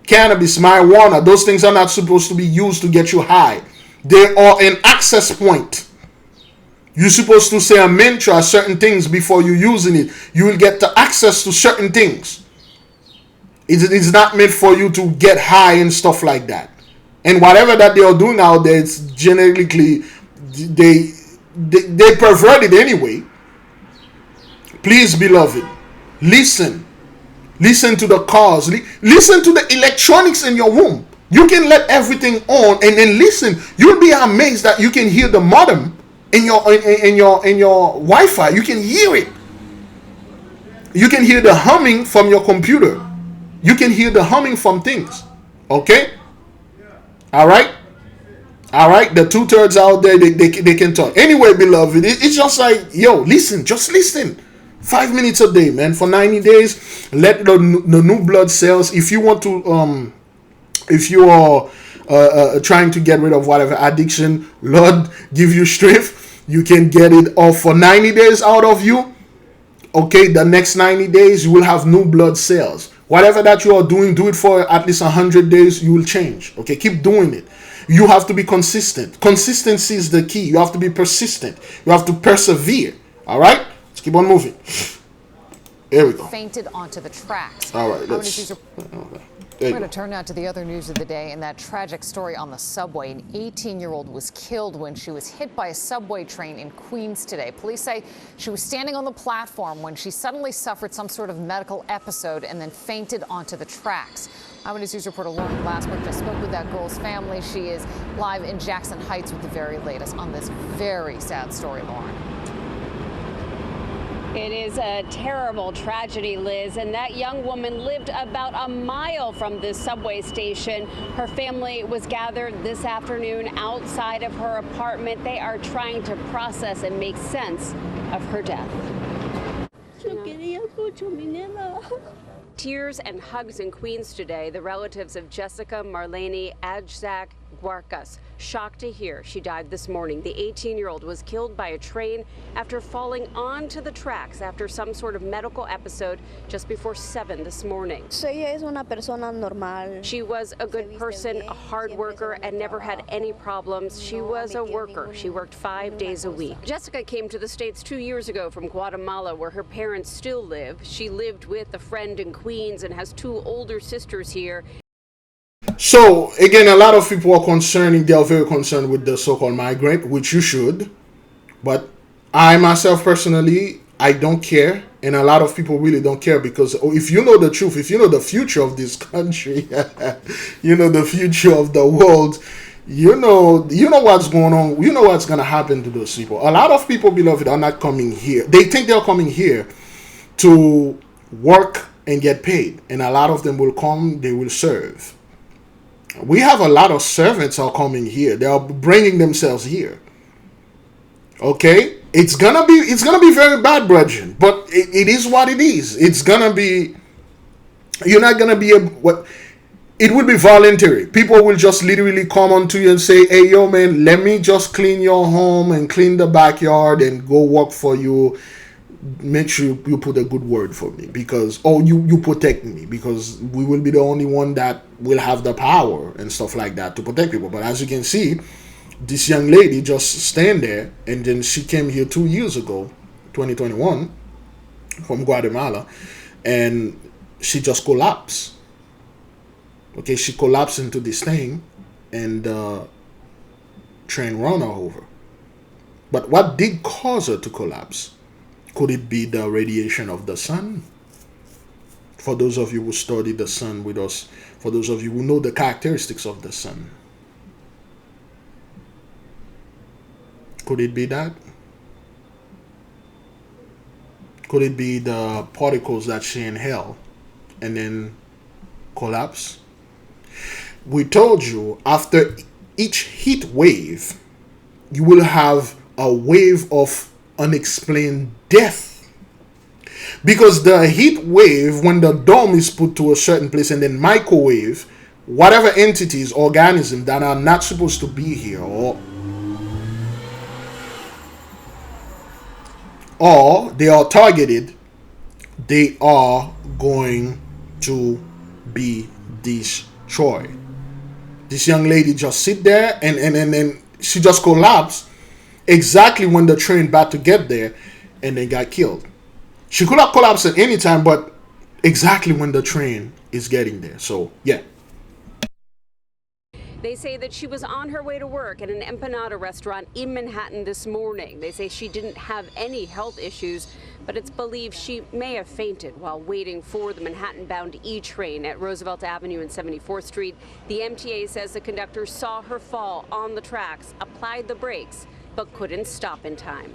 Cannabis, marijuana, those things are not supposed to be used to get you high. They are an access point. You're supposed to say a mantra, certain things before you using it. You will get the access to certain things. It's not meant for you to get high and stuff like that. And whatever that they are doing out there, it's generically, they pervert it anyway. Please, beloved, listen. Listen to the cars. Listen to the electronics in your room. You can let everything on and then listen. You'll be amazed that you can hear the modem in your Wi-Fi. You can hear it. You can hear the humming from your computer. You can hear the humming from things. Okay? All right? All right? The 2/3 out there, they can talk. Anyway, beloved, it's just like, yo, listen. Just listen. 5 minutes a day, man, for 90 days. Let the new blood cells, if you want to, if you are trying to get rid of whatever addiction, Lord give you strength, you can get it off for 90 days out of you. Okay, the next 90 days, you will have new blood cells. Whatever that you are doing, do it for at least 100 days, you will change. Okay, keep doing it. You have to be consistent. Consistency is the key. You have to be persistent. You have to persevere. All right? Let's keep on moving. There we go. Fainted onto the tracks. All right. We're going to turn now to the other news of the day and that tragic story on the subway. An 18-year-old was killed when she was hit by a subway train in Queens today. Police say she was standing on the platform when she suddenly suffered some sort of medical episode and then fainted onto the tracks. Eyewitness News reporter Lauren Glassberg just spoke with that girl's family. She is live in Jackson Heights with the very latest on this very sad story, Lauren. It is a terrible tragedy, Liz, and that young woman lived about a mile from this subway station. Her family was gathered this afternoon outside of her apartment. They are trying to process and make sense of her death. Tears and hugs in Queens today. The relatives of Jessica Marlene Ajzak Guarcas shocked to hear she died this morning. The 18-year-old was killed by a train after falling onto the tracks after some sort of medical episode just before 7 this morning. She was a good person, a hard worker, and never had any problems. She was a worker. She worked 5 days a week. Jessica came to the States 2 years ago from Guatemala, where her parents still live. She lived with a friend in Queens and has 2 older sisters here. So, again, a lot of people are they are very concerned with the so-called migrant, which you should. But I myself personally, I don't care, and a lot of people really don't care, because if you know the truth, if you know the future of this country, you know the future of the world, you know what's going on, you know what's going to happen to those people. A lot of people, beloved, are not coming here. They think they're coming here to work and get paid, and a lot of them will come, they will serve. We have a lot of servants are coming here. They are bringing themselves here. Okay, it's gonna be very bad, brethren, but it is what it is. It's gonna be, you're not gonna be what. It will be voluntary. People will just literally come onto you and say, "Hey, yo, man, let me just clean your home and clean the backyard and go work for you. Make sure you put a good word for me, because you protect me, because we will be the only one that will have the power and stuff like that to protect people." But as you can see, this young lady just stand there, and then she came here 2 years ago, 2021, from Guatemala, and she just collapsed. Okay, she collapsed into this thing, and the train ran her over. But what did cause her to collapse? Could it be the radiation of the sun? For those of you who study the sun with us, for those of you who know the characteristics of the sun, could it be that? Could it be the particles that she inhaled and then collapse? We told you, after each heat wave, you will have a wave of unexplained death. Because the heat wave, when the dome is put to a certain place and then microwave, whatever entities, organisms that are not supposed to be here, or they are targeted, they are going to be destroyed. This young lady just sit there, and then she just collapsed exactly when the train about to get there, and then got killed. She could have collapsed at any time, but exactly when the train is getting there. So yeah. They say that she was on her way to work at an empanada restaurant in Manhattan this morning. They say she didn't have any health issues, but it's believed she may have fainted while waiting for the Manhattan-bound E train at Roosevelt Avenue and 74th Street. The MTA says the conductor saw her fall on the tracks, applied the brakes, but couldn't stop in time.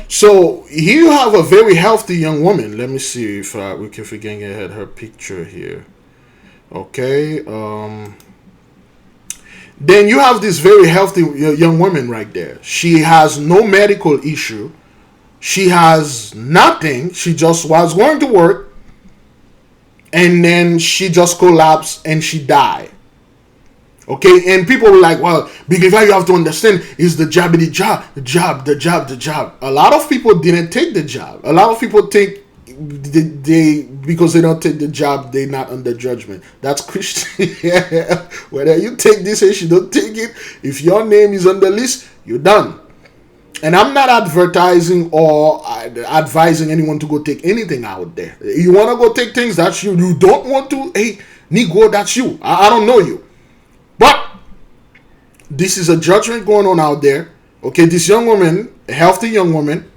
So here you have a very healthy young woman. Let me see if we can get her picture here. Okay. Then you have this very healthy young woman right there. She has no medical issue. She has nothing. She just was going to work, and then she just collapsed and she died. Okay, and people were like, well, because you have to understand is the job. A lot of people didn't take the job. A lot of people think they because they don't take the job, they're not under judgment. That's Christian. Whether you take this and you don't take it, if your name is on the list, you're done. And I'm not advertising or advising anyone to go take anything out there. You want to go take things, that's you. You don't want to, hey, Negro, that's you. I don't know you. But this is a judgment going on out there. Okay, this young woman, a healthy young woman,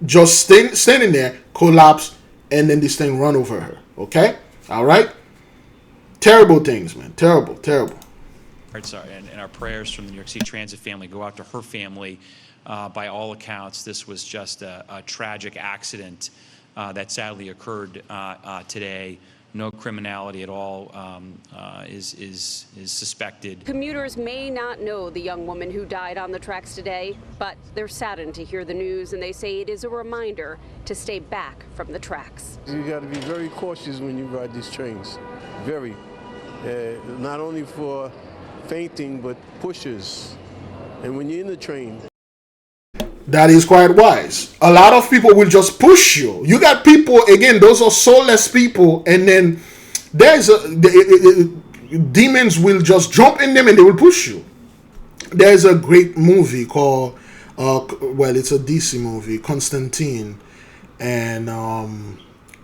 just standing there, collapsed, and then this thing run over her. Okay? All right? Terrible things, man. Terrible. And our prayers from the New York City Transit family go out to her family. By all accounts, this was just a tragic accident that sadly occurred today. No criminality at all is suspected. Commuters may not know the young woman who died on the tracks today, but they're saddened to hear the news, and they say it is a reminder to stay back from the tracks. You got to be very cautious when you ride these trains. Very. Not only for fainting, but pushers. And when you're in the train, that is quite wise. A lot of people will just push you. You got people, again, those are soulless people, and then there's demons will just jump in them and they will push you. There's a great movie called, it's a DC movie, Constantine, and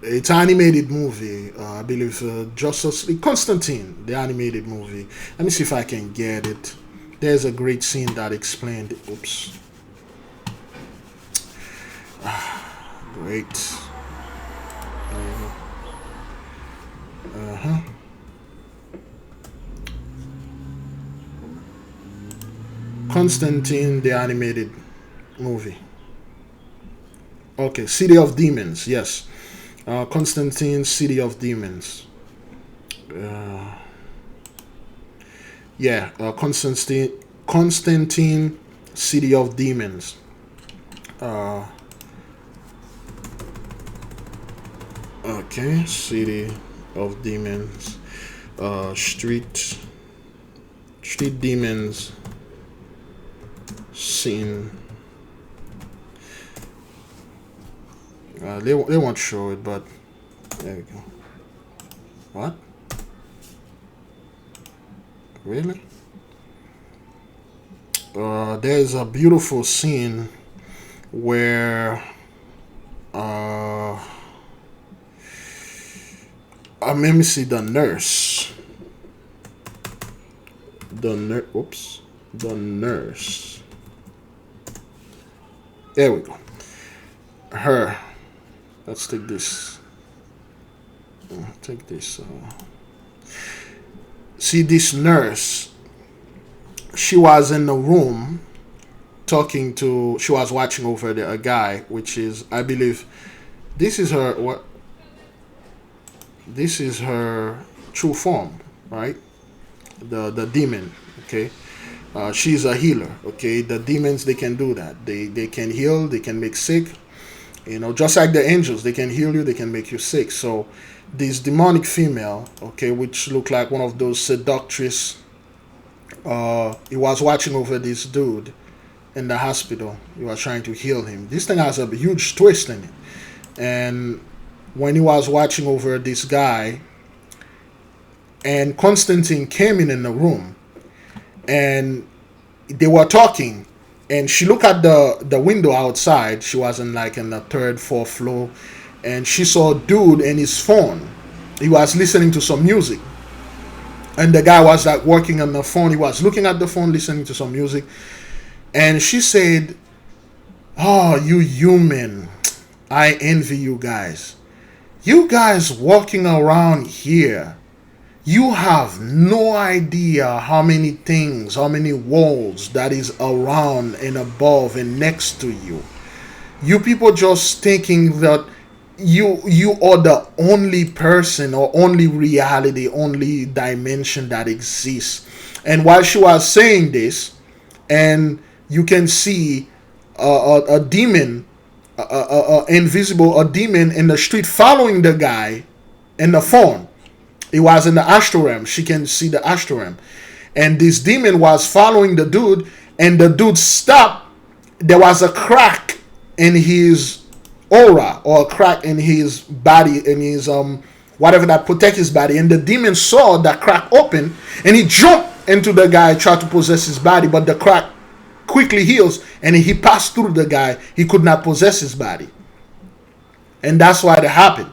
it's an animated movie. I believe Justice League, Constantine, the animated movie. Let me see if I can get it. There's a great scene that explained it. Oops. Great. Constantine, the animated movie. Okay, City of Demons. Yes, Constantine, City of Demons. Constantine, City of Demons. Okay, City of Demons. Street Demons. Scene. They won't show it, but there we go. What? Really? There's a beautiful scene where let me see the nurse. The nurse. There we go. Her. Let's take this. Take this. See, this nurse, she was in the room talking to, she was watching over a guy, which is, I believe, this is her, what? This is her true form, right? The demon, okay? She's a healer, okay? The demons, they can do that. They can heal, they can make sick. You know, just like the angels, they can heal you, they can make you sick. So this demonic female, okay, which looked like one of those seductress, he was watching over this dude in the hospital. He was trying to heal him. This thing has a huge twist in it. And when he was watching over this guy, and Constantine came in the room, and they were talking, and she looked at the window outside. She was in the 3rd, 4th floor, and she saw a dude and his phone. He was listening to some music, and the guy was working on the phone. He was looking at the phone, listening to some music, and she said, "Oh, you human, I envy you guys. You guys walking around here, you have no idea how many things, how many walls that is around and above and next to you. You people just thinking that you are the only person or only reality, only dimension that exists." And while she was saying this, and you can see a demon, a demon in the street following the guy in the phone. It was in the astral realm. She can see the astral realm. And this demon was following the dude, and the dude stopped. There was a crack in his aura, or a crack in his body, in his whatever that protect his body. And the demon saw that crack open, and he jumped into the guy, tried to possess his body, but the crack quickly heals, and he passed through the guy. He could not possess his body. And that's why it happened.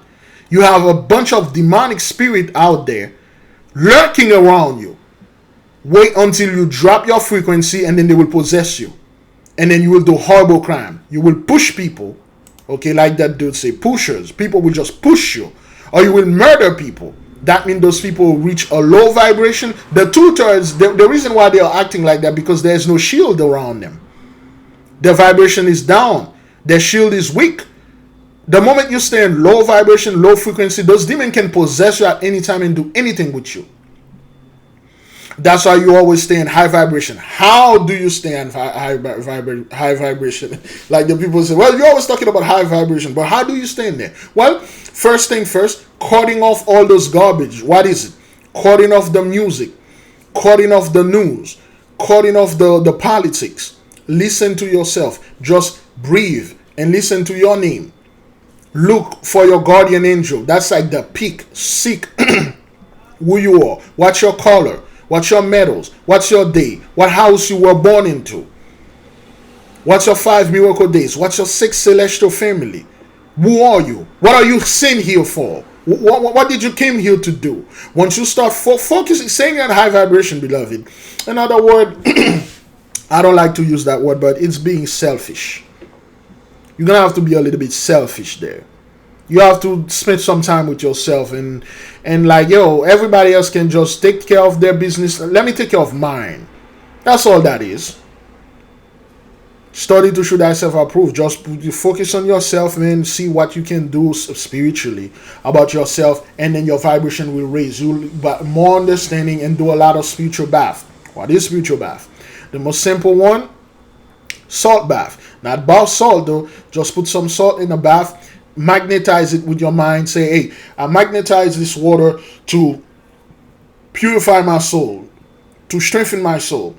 You have a bunch of demonic spirit out there lurking around you. Wait until you drop your frequency, and then they will possess you. And then you will do horrible crime. You will push people. Okay, like that dude say, pushers. People will just push you. Or you will murder people. That means those people reach a low vibration. The 2/3, the reason why they are acting like that, because there's no shield around them. Their vibration is down. Their shield is weak. The moment you stay in low vibration, low frequency, those demons can possess you at any time and do anything with you. That's why you always stay in high vibration. How do you stay in high vibration? Like the people say, well, you're always talking about high vibration, but how do you stay in there? Well, first thing first, cutting off all those garbage. What is it? Cutting off the music, cutting off the news, cutting off the politics. Listen to yourself. Just breathe and listen to your name. Look for your guardian angel. That's like the peak. Seek who you are. What's your color? What's your medals? What's your day? What house you were born into? What's your 5 miracle days? What's your 6 celestial family? Who are you? What are you sent here for? What did you came here to do? Once you start focusing, saying that high vibration, beloved. Another word, I don't like to use that word, but it's being selfish. You're going to have to be a little bit selfish there. You have to spend some time with yourself and like, yo, everybody else can just take care of their business. Let me take care of mine. That's all that is. Study to show thyself approved. Just focus on yourself, man. See what you can do spiritually about yourself, and then your vibration will raise. You'll but more understanding and do a lot of spiritual bath. What is spiritual bath? The most simple one, salt bath. Not bath salt though. Just put some salt in the bath. Magnetize it with your mind. Say, hey, I magnetize this water to purify my soul, to strengthen my soul,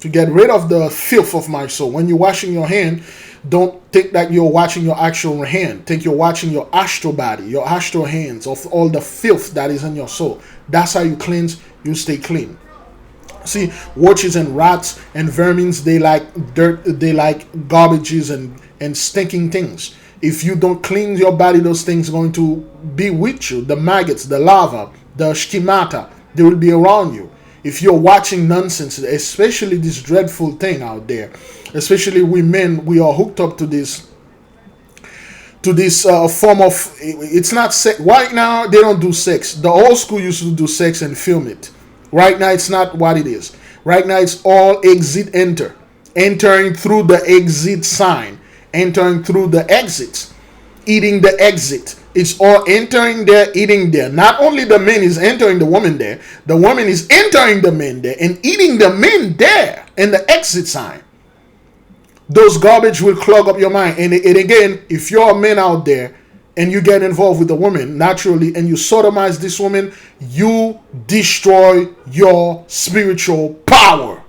to get rid of the filth of my soul. When you're washing your hand, don't think that you're washing your actual hand. Think you're washing your astral body, your astral hands of all the filth that is in your soul. That's how you cleanse. You stay clean. See, roaches and rats and vermins, they like dirt, they like garbages and stinking things. If you don't clean your body, those things are going to be with you. The maggots, the larvae, the schemata, they will be around you. If you're watching nonsense, especially this dreadful thing out there, especially we men, we are hooked up to this form of, it's not sex. Right now, they don't do sex. The old school used to do sex and film it. Right now, it's not what it is. Right now, it's all exit, enter. Entering through the exit sign. Entering through the exits. Eating the exit. It's all entering there, eating there. Not only the man is entering the woman there, the woman is entering the man there and eating the men there in the exit sign. Those garbage will clog up your mind. And again, if you're a man out there and you get involved with a woman naturally and you sodomize this woman, you destroy your spiritual power.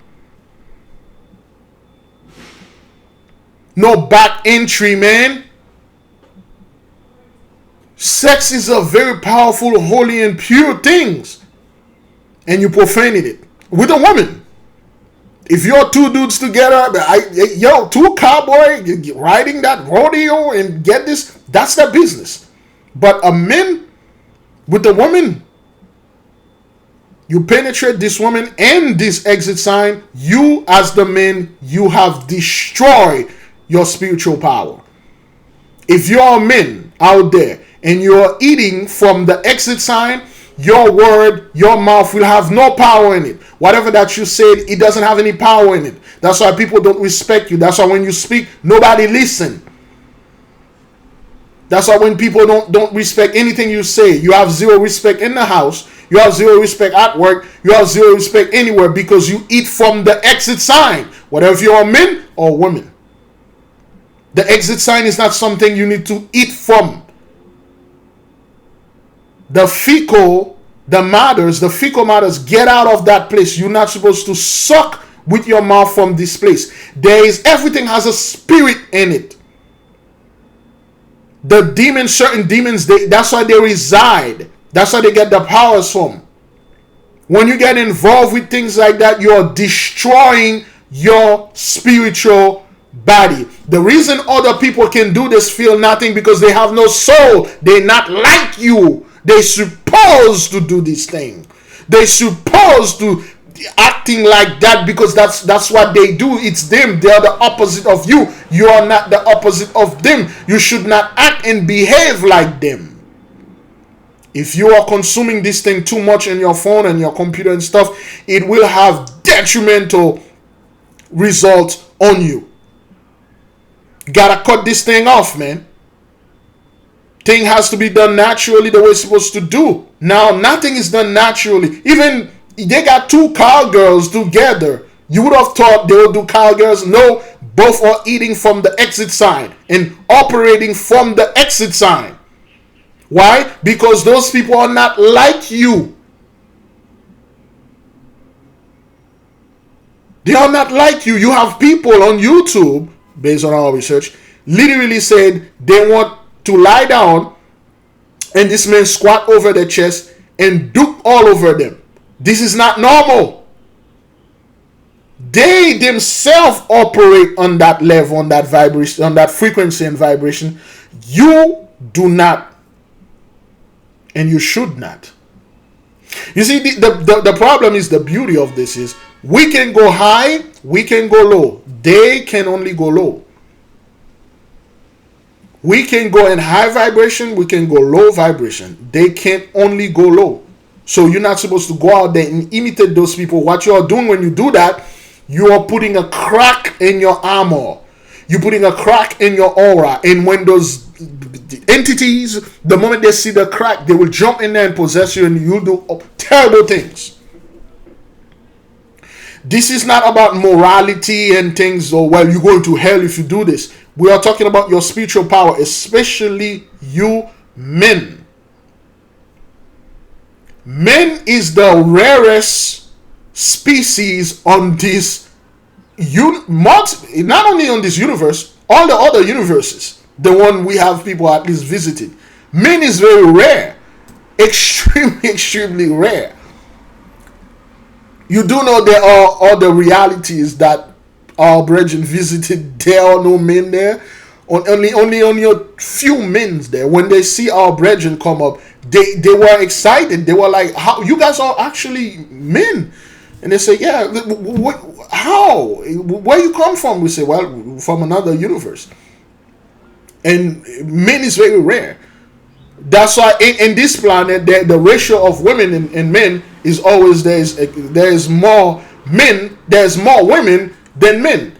No back entry, man. Sex is a very powerful, holy, and pure things. And you profaning it with a woman. If you're two dudes together, two cowboys riding that rodeo and get this, that's their business. But a man with a woman, you penetrate this woman and this exit sign, you as the man, you have destroyed your spiritual power. If you're a man out there and you're eating from the exit sign, your word, your mouth will have no power in it. Whatever that you said, it doesn't have any power in it. That's why people don't respect you. That's why when you speak, nobody listen. That's why when people don't respect anything you say, you have zero respect in the house, you have zero respect at work, you have zero respect anywhere because you eat from the exit sign. Whatever if you're a man or woman. The exit sign is not something you need to eat from. The fecal matters, get out of that place. You're not supposed to suck with your mouth from this place. Everything has a spirit in it. The demons, certain demons, that's why they reside. That's why they get the powers from. When you get involved with things like that, you're destroying your spiritual body. The reason other people can do this, feel nothing, because they have no soul. They're not like you. They're supposed to do this thing. They're supposed to acting like that because that's what they do. It's them. They are the opposite of you. You are not the opposite of them. You should not act and behave like them. If you are consuming this thing too much in your phone and your computer and stuff, it will have detrimental results on you. Gotta cut this thing off, man. Thing has to be done naturally the way it's supposed to do. Now, nothing is done naturally. Even they got two cowgirls together. You would have thought they would do cowgirls. No, both are eating from the exit sign and operating from the exit sign. Why? Because those people are not like you. They are not like you. You have people on YouTube, based on our research, literally said they want to lie down and this man squat over their chest and duke all over them. This is not normal. They themselves operate on that level, on that vibration, on that frequency and vibration. You do not, and you should not. You see, the problem is, the beauty of this is we can go high, we can go low. They can only go low. We can go in high vibration, we can go low vibration. They can't only go low. So you're not supposed to go out there and imitate those people. What you are doing when you do that, you are putting a crack in your armor. You're putting a crack in your aura. And when those entities, the moment they see the crack, they will jump in there and possess you, and you'll do terrible things. This is not about morality and things, or well, you're going to hell if you do this. We are talking about your spiritual power, especially you men. Men is the rarest species on this not only on this universe, all the other universes, the one we have people at least visited. Men is very rare, extremely rare. You do know there are other realities that our brethren visited. There are no men there. Only a few men there. When they see our brethren come up, they were excited. They were like, "How you guys are actually men?" And they say, "Yeah, how? Where you come from?" We say, "Well, from another universe." And men is very rare. That's why in this planet, the ratio of women and men is always there's more men, there's more women than men.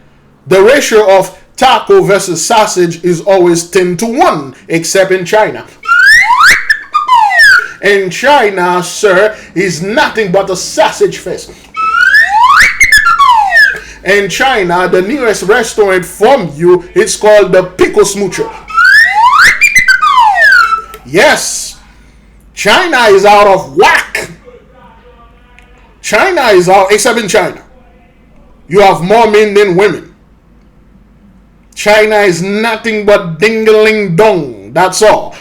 The ratio of taco versus sausage is always 10-1, except in China. In China, sir, is nothing but a sausage fest. In China, the nearest restaurant from you, it's called the Pico Smoocher. Yes, China is out of whack. China is out, except in China. You have more men than women. China is nothing but ding-a-ling dong. That's all.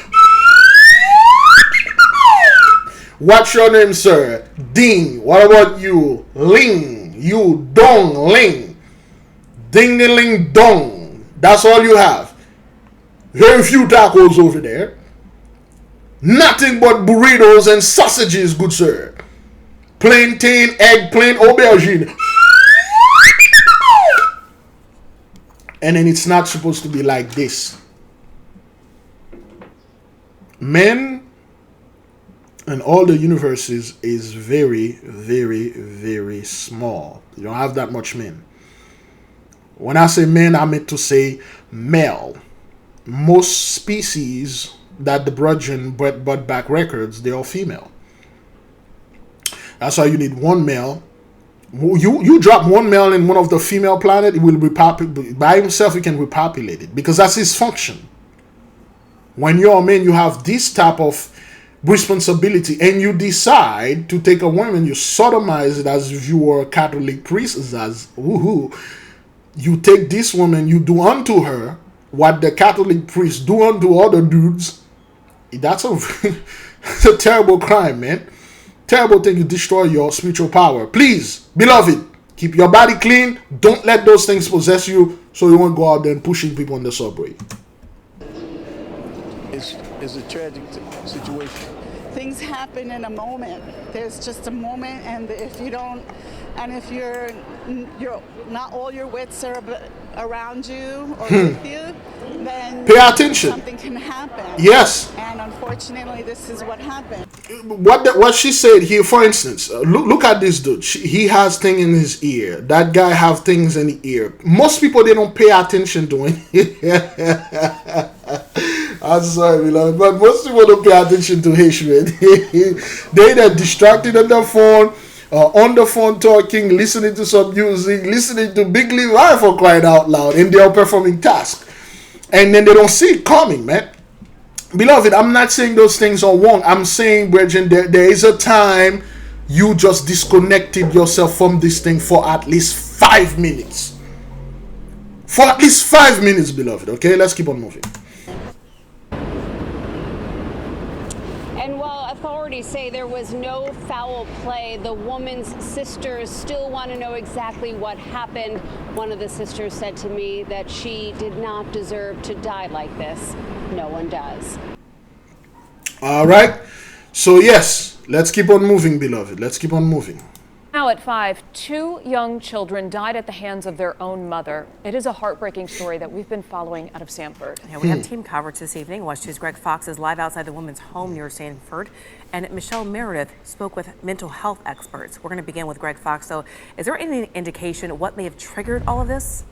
What's your name, sir? Ding. What about you? Ling. You dong ling. Ding-a-ling dong. That's all you have. Very few tacos over there. Nothing but burritos and sausages, good sir. Plantain, eggplant, aubergine. And then it's not supposed to be like this. Men and all the universes is very, very, very small. You don't have that much men. When I say men, I meant to say male. Most species that the brethren brought back records, they are female. That's why you need one male. You drop one male in one of the female planet, it will repopulate by himself. He can repopulate it because that's his function. When you're a man, you have this type of responsibility, and you decide to take a woman, you sodomize it as if you were a Catholic priest. As woohoo, you take this woman, you do unto her what the Catholic priests do unto other dudes. That's it's a terrible crime, man. Terrible thing. You destroy your spiritual power. Please, beloved, keep your body clean. Don't let those things possess you, so you won't go out there and pushing people on the subway. It's a tragic situation. Things happen in a moment. There's just a moment, and if you're not all your wits are around you or with you, then pay attention. Something can happen. Yes. And unfortunately, this is what happened. What she said here, for instance, look at this dude. He has things in his ear. That guy have things in the ear. Most people, they don't pay attention to him. I'm sorry, beloved, but most people don't pay attention to Hishman. They're distracted on the phone talking, listening to some music, listening to Big Levi for crying out loud, and they are performing tasks. And then they don't see it coming, man. Beloved, I'm not saying those things are wrong. I'm saying, brethren, there is a time you just disconnected yourself from this thing for at least 5 minutes. For at least 5 minutes, beloved. Okay, let's keep on moving. And while authorities say there was no foul play, the woman's sisters still want to know exactly what happened. One of the sisters said to me that she did not deserve to die like this. No one does. All right. So yes, let's keep on moving, beloved. Let's keep on moving. Now at 5, 2 young children died at the hands of their own mother. It is a heartbreaking story that we've been following out of Sanford. Yeah, we have team coverage this evening. Watch 2's Greg Fox is live outside the woman's home near Sanford. And Michelle Meredith spoke with mental health experts. We're going to begin with Greg Fox. So is there any indication what may have triggered all of this?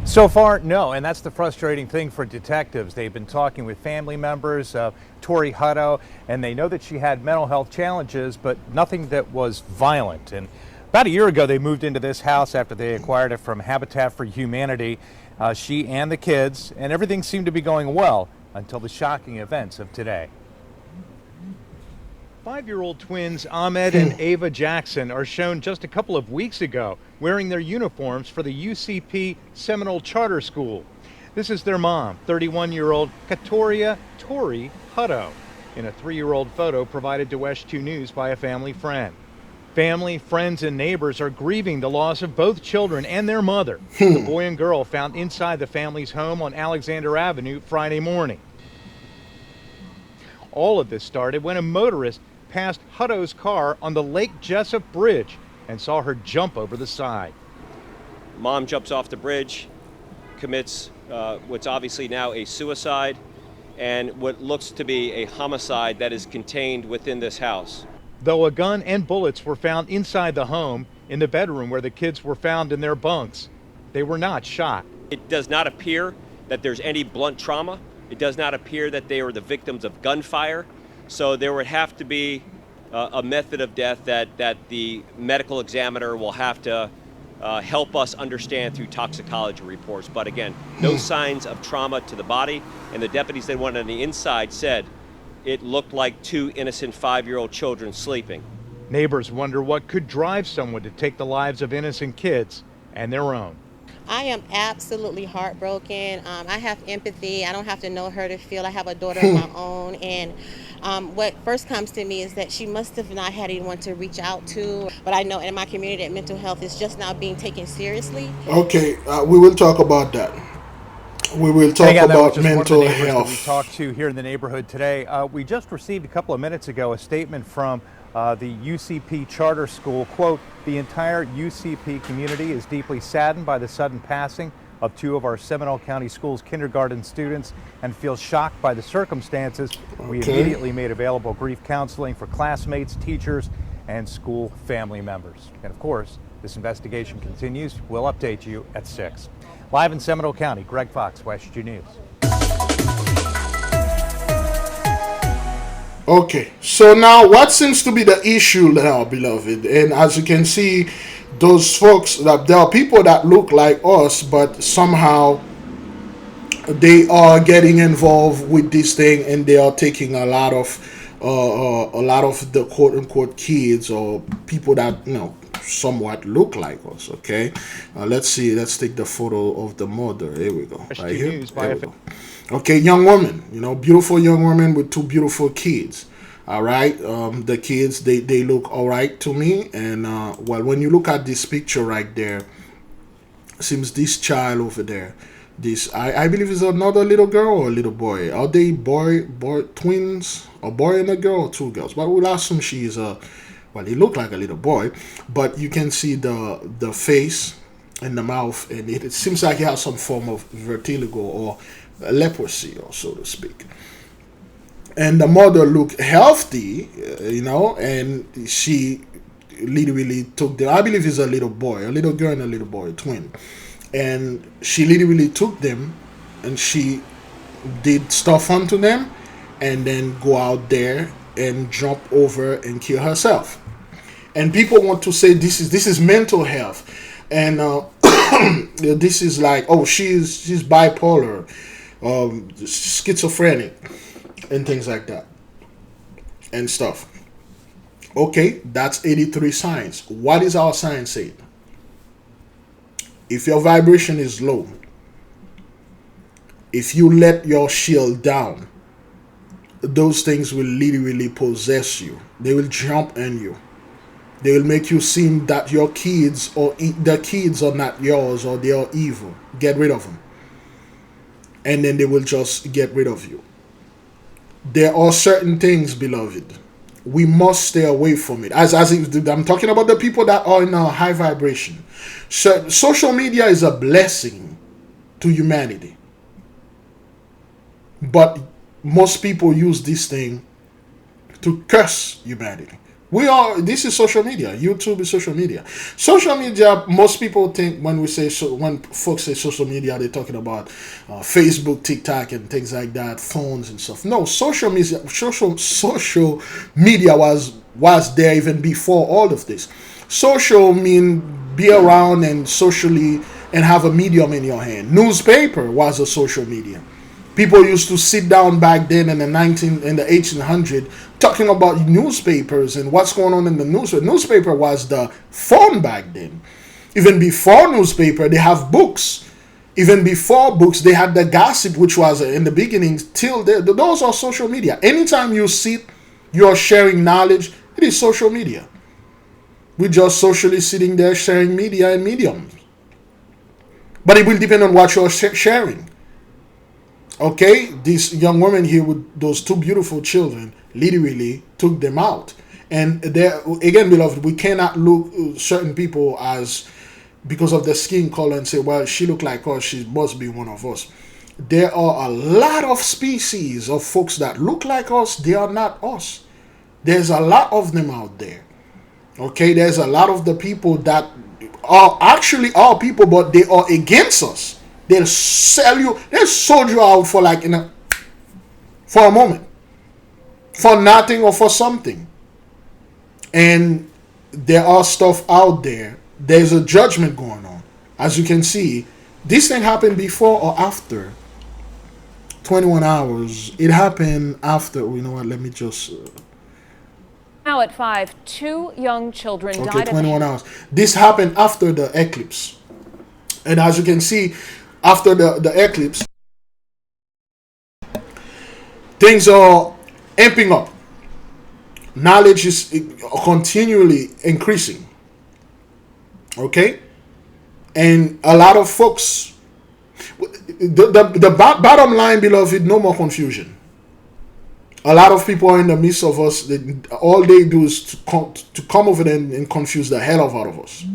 So far, no, and that's the frustrating thing for detectives. They've been talking with family members, Tori Hutto, and they know that she had mental health challenges, but nothing that was violent. And about a year ago, they moved into this house after they acquired it from Habitat for Humanity, she and the kids, and everything seemed to be going well until the shocking events of today. 5-year-old twins Ahmed and Ava Jackson are shown just a couple of weeks ago wearing their uniforms for the UCP Seminole Charter School. This is their mom, 31-year-old Katoria Tori Hutto, in a 3-year-old photo provided to West 2 News by a family friend. Family, friends, and neighbors are grieving the loss of both children and their mother, the boy and girl found inside the family's home on Alexander Avenue Friday morning. All of this started when a motorist passed Hutto's car on the Lake Jessup Bridge and saw her jump over the side. Mom jumps off the bridge, commits what's obviously now a suicide and what looks to be a homicide that is contained within this house. Though a gun and bullets were found inside the home, in the bedroom where the kids were found in their bunks, they were not shot. It does not appear that there's any blunt trauma. It does not appear that they were the victims of gunfire. So there would have to be a method of death that the medical examiner will have to help us understand through toxicology reports. But again, no signs of trauma to the body. And the deputies that went on the inside said it looked like 2 innocent 5-year-old children sleeping. Neighbors wonder what could drive someone to take the lives of innocent kids and their own. I am absolutely heartbroken. I have empathy. I don't have to know her to feel. I have a daughter of my own. And what first comes to me is that she must have not had anyone to reach out to. But I know in my community that mental health is just now being taken seriously. Okay, we will talk about that. We will talk about mental health. We talked to here in the neighborhood today. We just received a couple of minutes ago a statement from the UCP Charter School. Quote, the entire UCP community is deeply saddened by the sudden passing of 2 of our Seminole County Schools kindergarten students and feels shocked by the circumstances. We immediately made available grief counseling for classmates, teachers, and school family members. And of course, this investigation continues. We'll update you at 6. Live in Seminole County, Greg Fox, West 2 News. Okay, so now what seems to be the issue now, beloved? And as you can see, those folks, that there are people that look like us, but somehow they are getting involved with this thing, and they are taking a lot of the quote unquote kids or people that somewhat look like us. Okay, let's see. Let's take the photo of the mother. Here we go. Right here. There we go. Okay, young woman, beautiful young woman with 2 beautiful kids. All right, the kids, they look all right to me. And well, when you look at this picture right there, seems this child over there, this I believe is another little girl or a little boy. Are they boy twins, a boy and a girl, or 2 girls? But we'll assume she's well, he looked like a little boy, but you can see the face and the mouth, and it seems like he has some form of vertigo or leprosy, or so to speak. And the mother looked healthy, and she literally took them. I believe it's a little boy, a little girl and a little boy, twin. And she literally took them and she did stuff onto them and then go out there and jump over and kill herself. And people want to say this is mental health. And this is like, oh, she's bipolar, schizophrenic, and things like that and stuff. Okay, that's 83 signs. What is our sign saying? If your vibration is low, if you let your shield down, those things will literally possess you. They will jump on you. They will make you seem that your kids or the kids are not yours, or they are evil. Get rid of them. And then they will just get rid of you. There are certain things, beloved, we must stay away from it. As I'm talking about the people that are in a high vibration. So social media is a blessing to humanity, but most people use this thing to curse humanity. This is social media. YouTube is social media. Social media, most people think when folks say social media, they're talking about Facebook, TikTok, and things like that, phones and stuff. No, social media was there even before all of this. Social mean be around and socially and have a medium in your hand. Newspaper was a social media. People used to sit down back then in the 1800s talking about newspapers and what's going on in the newspaper. Newspaper was the phone back then. Even before newspaper, they have books. Even before books, they had the gossip, which was in the beginning. Those are social media. Anytime you sit, you're sharing knowledge. It is social media. We're just socially sitting there sharing media and mediums. But it will depend on what you're sharing. Okay, this young woman here with those two beautiful children literally took them out. And there again, beloved, we cannot look certain people as because of the skin color and say, well, she look like us, she must be one of us. There are a lot of species of folks that look like us, they are not us. There's a lot of them out there. Okay, there's a lot of the people that are actually our people, but they are against us. They'll sold you out for for a moment, for nothing or for something. And there are stuff out there. There's a judgment going on. As you can see, this thing happened before or after 21 hours. It happened after. You know what? Let me just. Now at 5, 2 young children died. Okay, 21 hours. This happened after the eclipse. And as you can see, after the eclipse, things are amping up. Knowledge is continually increasing. Okay? And a lot of folks, the bottom line, beloved, no more confusion. A lot of people are in the midst of us. All they do is to come over there and confuse the hell out of us.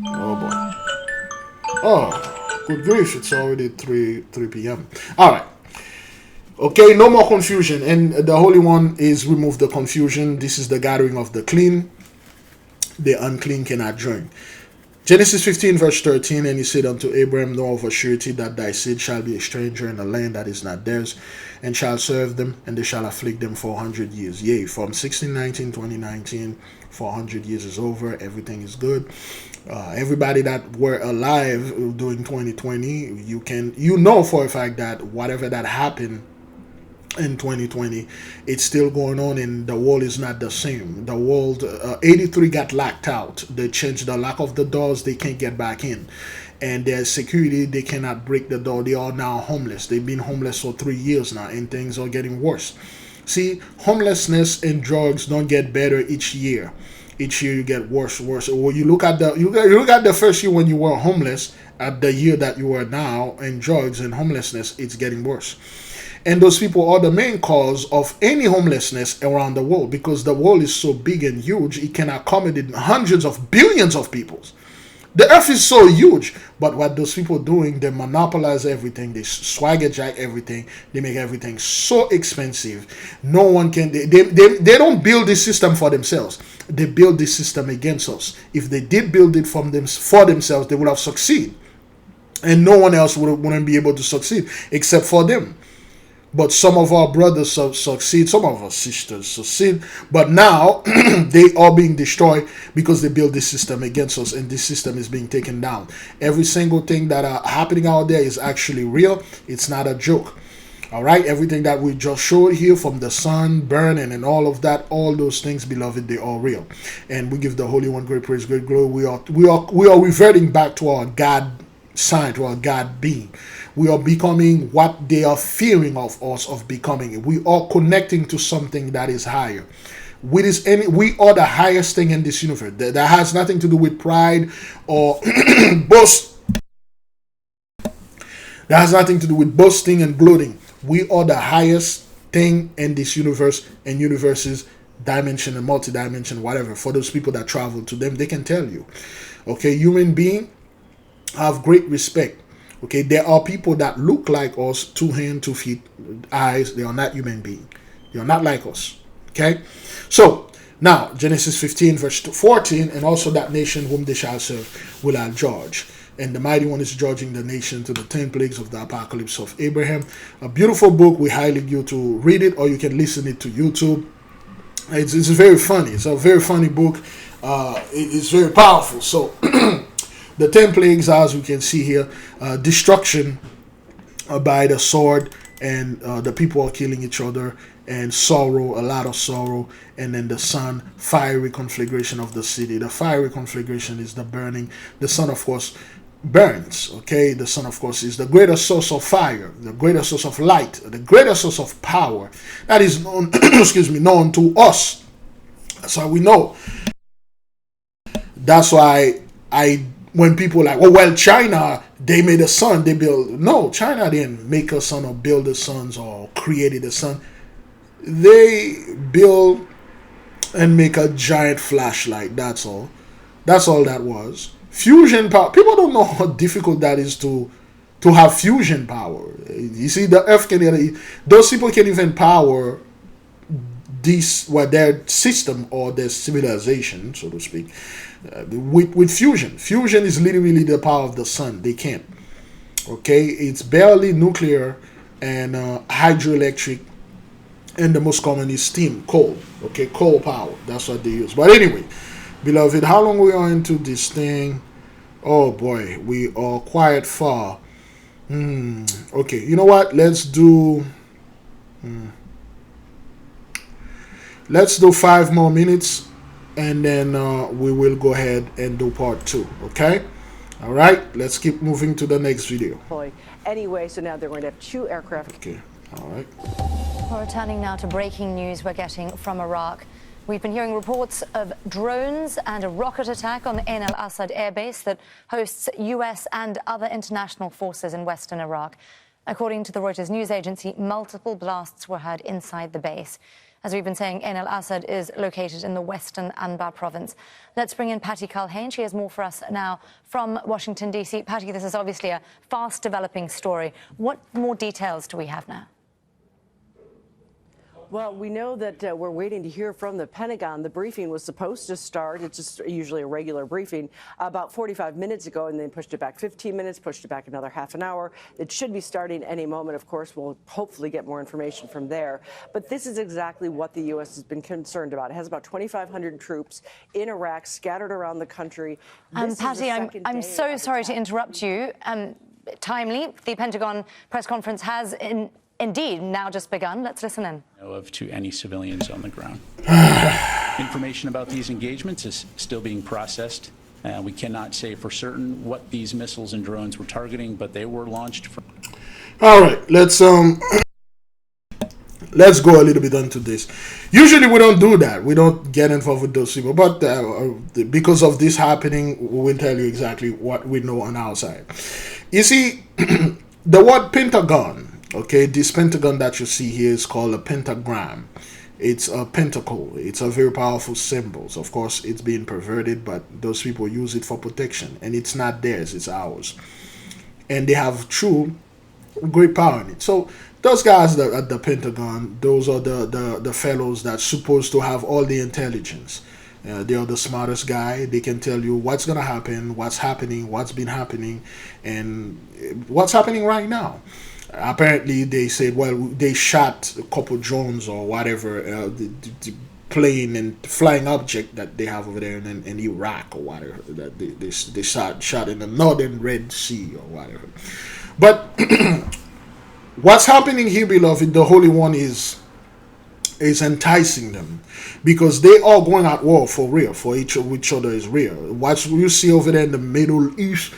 Oh boy. Oh. Good grief, it's already 3 p.m. All right. Okay, no more confusion. And the Holy One is remove the confusion. This is the gathering of the clean. The unclean cannot join. Genesis 15 verse 13, and he said unto Abraham, know of a surety that thy seed shall be a stranger in a land that is not theirs, and shall serve them, and they shall afflict them 400 years. Yea, from 1619, 2019, 400 years is over. Everything is good. Everybody that were alive during 2020, you know for a fact that whatever that happened in 2020, it's still going on, and the world is not the same. The world, 83 got locked out. They changed the lock of the doors. They can't get back in, and there's security. They cannot break the door. They are now homeless. They've been homeless for 3 years now, and things are getting worse. See, homelessness and drugs don't get better each year. Each year you get worse. Or you look at the first year when you were homeless, at the year that you are now in drugs and homelessness, it's getting worse. And those people are the main cause of any homelessness around the world, because the world is so big and huge, it can accommodate hundreds of billions of people. The earth is so huge, but what those people doing, they monopolize everything, they swagger jack everything, they make everything so expensive. No one can, they don't build this system for themselves. They build this system against us. If they did build it for themselves, they would have succeeded. And no one else wouldn't be able to succeed except for them. But some of our brothers succeed, some of our sisters succeed, but now they are being destroyed because they build this system against us, and this system is being taken down. Every single thing that are happening out there is actually real. It's not a joke. All right, everything that we just showed here, from the sun burning and all of that, all those things, beloved, they are real. And we give the Holy One great praise, great glory. We are reverting back to our God sign, to our God being. We are becoming what they are fearing of us of becoming. We are connecting to something that is higher. We are the highest thing in this universe. That has nothing to do with pride or boast. That has nothing to do with boasting and gloating. We are the highest thing in this universe and universes dimension and multi-dimension, whatever, for those people that travel to them, they can tell you. Okay, human being have great respect. Okay, there are people that look like us, 2 hands, 2 feet, eyes. They are not human beings. They are not like us. Okay, so now Genesis 15 verse 14, and also that nation whom they shall serve will I judge. And the mighty one is judging the nation to the 10 plagues of the apocalypse of Abraham. A beautiful book. We highly you to read it, or you can listen it to YouTube. It's very funny. It's a very funny book. It's very powerful. So the 10 plagues, as we can see here, destruction by the sword, and the people are killing each other, and sorrow, a lot of sorrow, and then the sun, fiery conflagration of the city. The fiery conflagration is the burning. The sun, of course, burns. Okay, the sun, of course, is the greatest source of fire, the greatest source of light, the greatest source of power that is known excuse me, known to us. That's how we know. That's why when people are like, oh well, China, they made a sun, they build. No, China didn't make a sun or build the suns or created the sun. They build and make a giant flashlight. That's all. That's all that was. Fusion power. People don't know how difficult that is to have fusion power. You see, the earth can, those people can even power their system or their civilization, so to speak, with fusion. Fusion is literally the power of the sun. They can't. Okay, it's barely nuclear and hydroelectric, and the most common is steam, coal. Okay, coal power. That's what they use. But anyway, beloved, how long we are into this thing? Oh boy, we are quite far. Okay, you know what? Let's do 5 more minutes, and then we will go ahead and do part 2. Okay. All right. Let's keep moving to the next video. Anyway, so now they're going to have 2 aircraft. Okay. All right. We're returning now to breaking news we're getting from Iraq. We've been hearing reports of drones and a rocket attack on the Ain al-Assad airbase that hosts U.S. and other international forces in western Iraq. According to the Reuters news agency, multiple blasts were heard inside the base. As we've been saying, Ain al-Assad is located in the western Anbar province. Let's bring in Patty Culhane. She has more for us now from Washington, D.C. Patty, this is obviously a fast-developing story. What more details do we have now? Well, we know that we're waiting to hear from the Pentagon. The briefing was supposed to start, it's just usually a regular briefing, about 45 minutes ago, and then pushed it back 15 minutes, pushed it back another half an hour. It should be starting any moment. Of course, we'll hopefully get more information from there. But this is exactly what the U.S. has been concerned about. It has about 2,500 troops in Iraq scattered around the country. Patty, I'm so sorry to interrupt you. Timely, the Pentagon press conference has indeed now just begun. Let's listen in. To any civilians on the ground. Information about these engagements is still being processed. We cannot say for certain what these missiles and drones were targeting, but they were launched from. All right, let's go a little bit into this. Usually we don't do that. We don't get involved with those people, but because of this happening, we will tell you exactly what we know on our side. You see, the word Pentagon. Okay, this pentagon that you see here is called a pentagram. It's a pentacle. It's a very powerful symbol. So of course, it's being perverted, but those people use it for protection, and it's not theirs, it's ours. And they have true great power in it. So those guys at the Pentagon, those are the fellows that's supposed to have all the intelligence. They are the smartest guy. They can tell you what's going to happen, what's happening, what's been happening, and what's happening right now. Apparently, they said, well, they shot a couple drones or whatever, the plane and flying object that they have over there in Iraq or whatever. That they shot in the northern Red Sea or whatever. But what's happening here, beloved, the Holy One is enticing them, because they are going at war for real, for each other is real. What you see over there in the Middle East,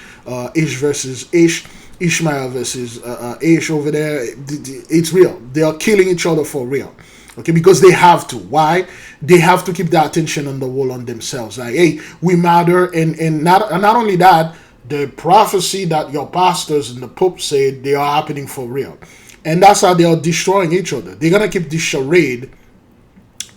Ish versus Ish, Ishmael versus Ish over there, it's real. They are killing each other for real. Okay, because they have to. Why? They have to keep the attention on the wall on themselves. Like, hey, we matter, and not only that, the prophecy that your pastors and the Pope said, they are happening for real. And that's how they are destroying each other. They're gonna keep this charade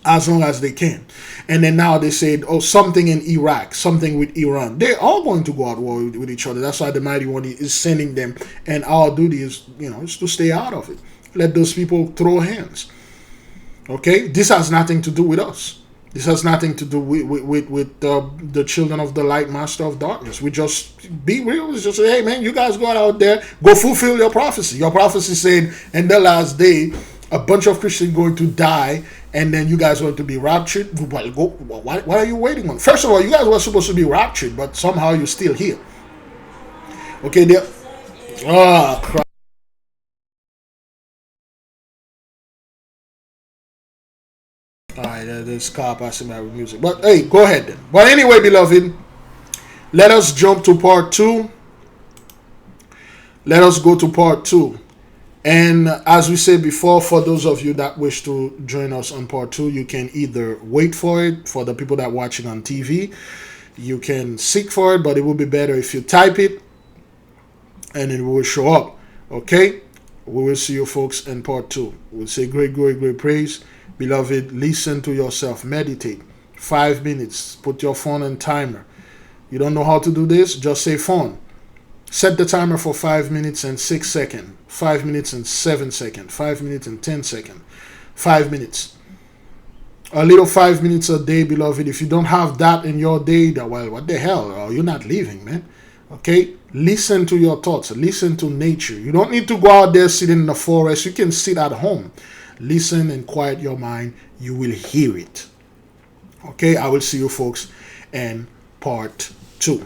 as long as they can. And then now they said, oh, something in Iraq, something with Iran. They're all going to go at war with each other. That's why the Mighty One is sending them. And our duty is, is to stay out of it. Let those people throw hands. Okay? This has nothing to do with us. This has nothing to do with the children of the light, master of darkness. We just be real. We just say, hey, man, you guys go out there, go fulfill your prophecy. Your prophecy said in the last day, a bunch of Christians going to die, and then you guys are going to be raptured. What are you waiting on? First of all, you guys were supposed to be raptured, but somehow you're still here. Okay, there. Ah, crap. Alright, there's car passing by with music. But hey, go ahead then. But anyway, beloved, let us jump to part 2. Let us go to part 2. And as we said before, for those of you that wish to join us on part 2, you can either wait for it. For the people that are watching on TV, you can seek for it, but it will be better if you type it and it will show up. Okay? We will see you folks in part 2. We'll say great glory, great praise. Beloved, listen to yourself. Meditate. 5 minutes. Put your phone on timer. You don't know how to do this? Just say phone. Set the timer for 5 minutes and 6 seconds. 5 minutes and 7 seconds. 5 minutes and 10 seconds. 5 minutes. A little 5 minutes a day, beloved. If you don't have that in your day, well, what the hell? Oh, you're not living, man. Okay? Listen to your thoughts. Listen to nature. You don't need to go out there sitting in the forest. You can sit at home. Listen and quiet your mind. You will hear it. Okay? I will see you folks in part 2.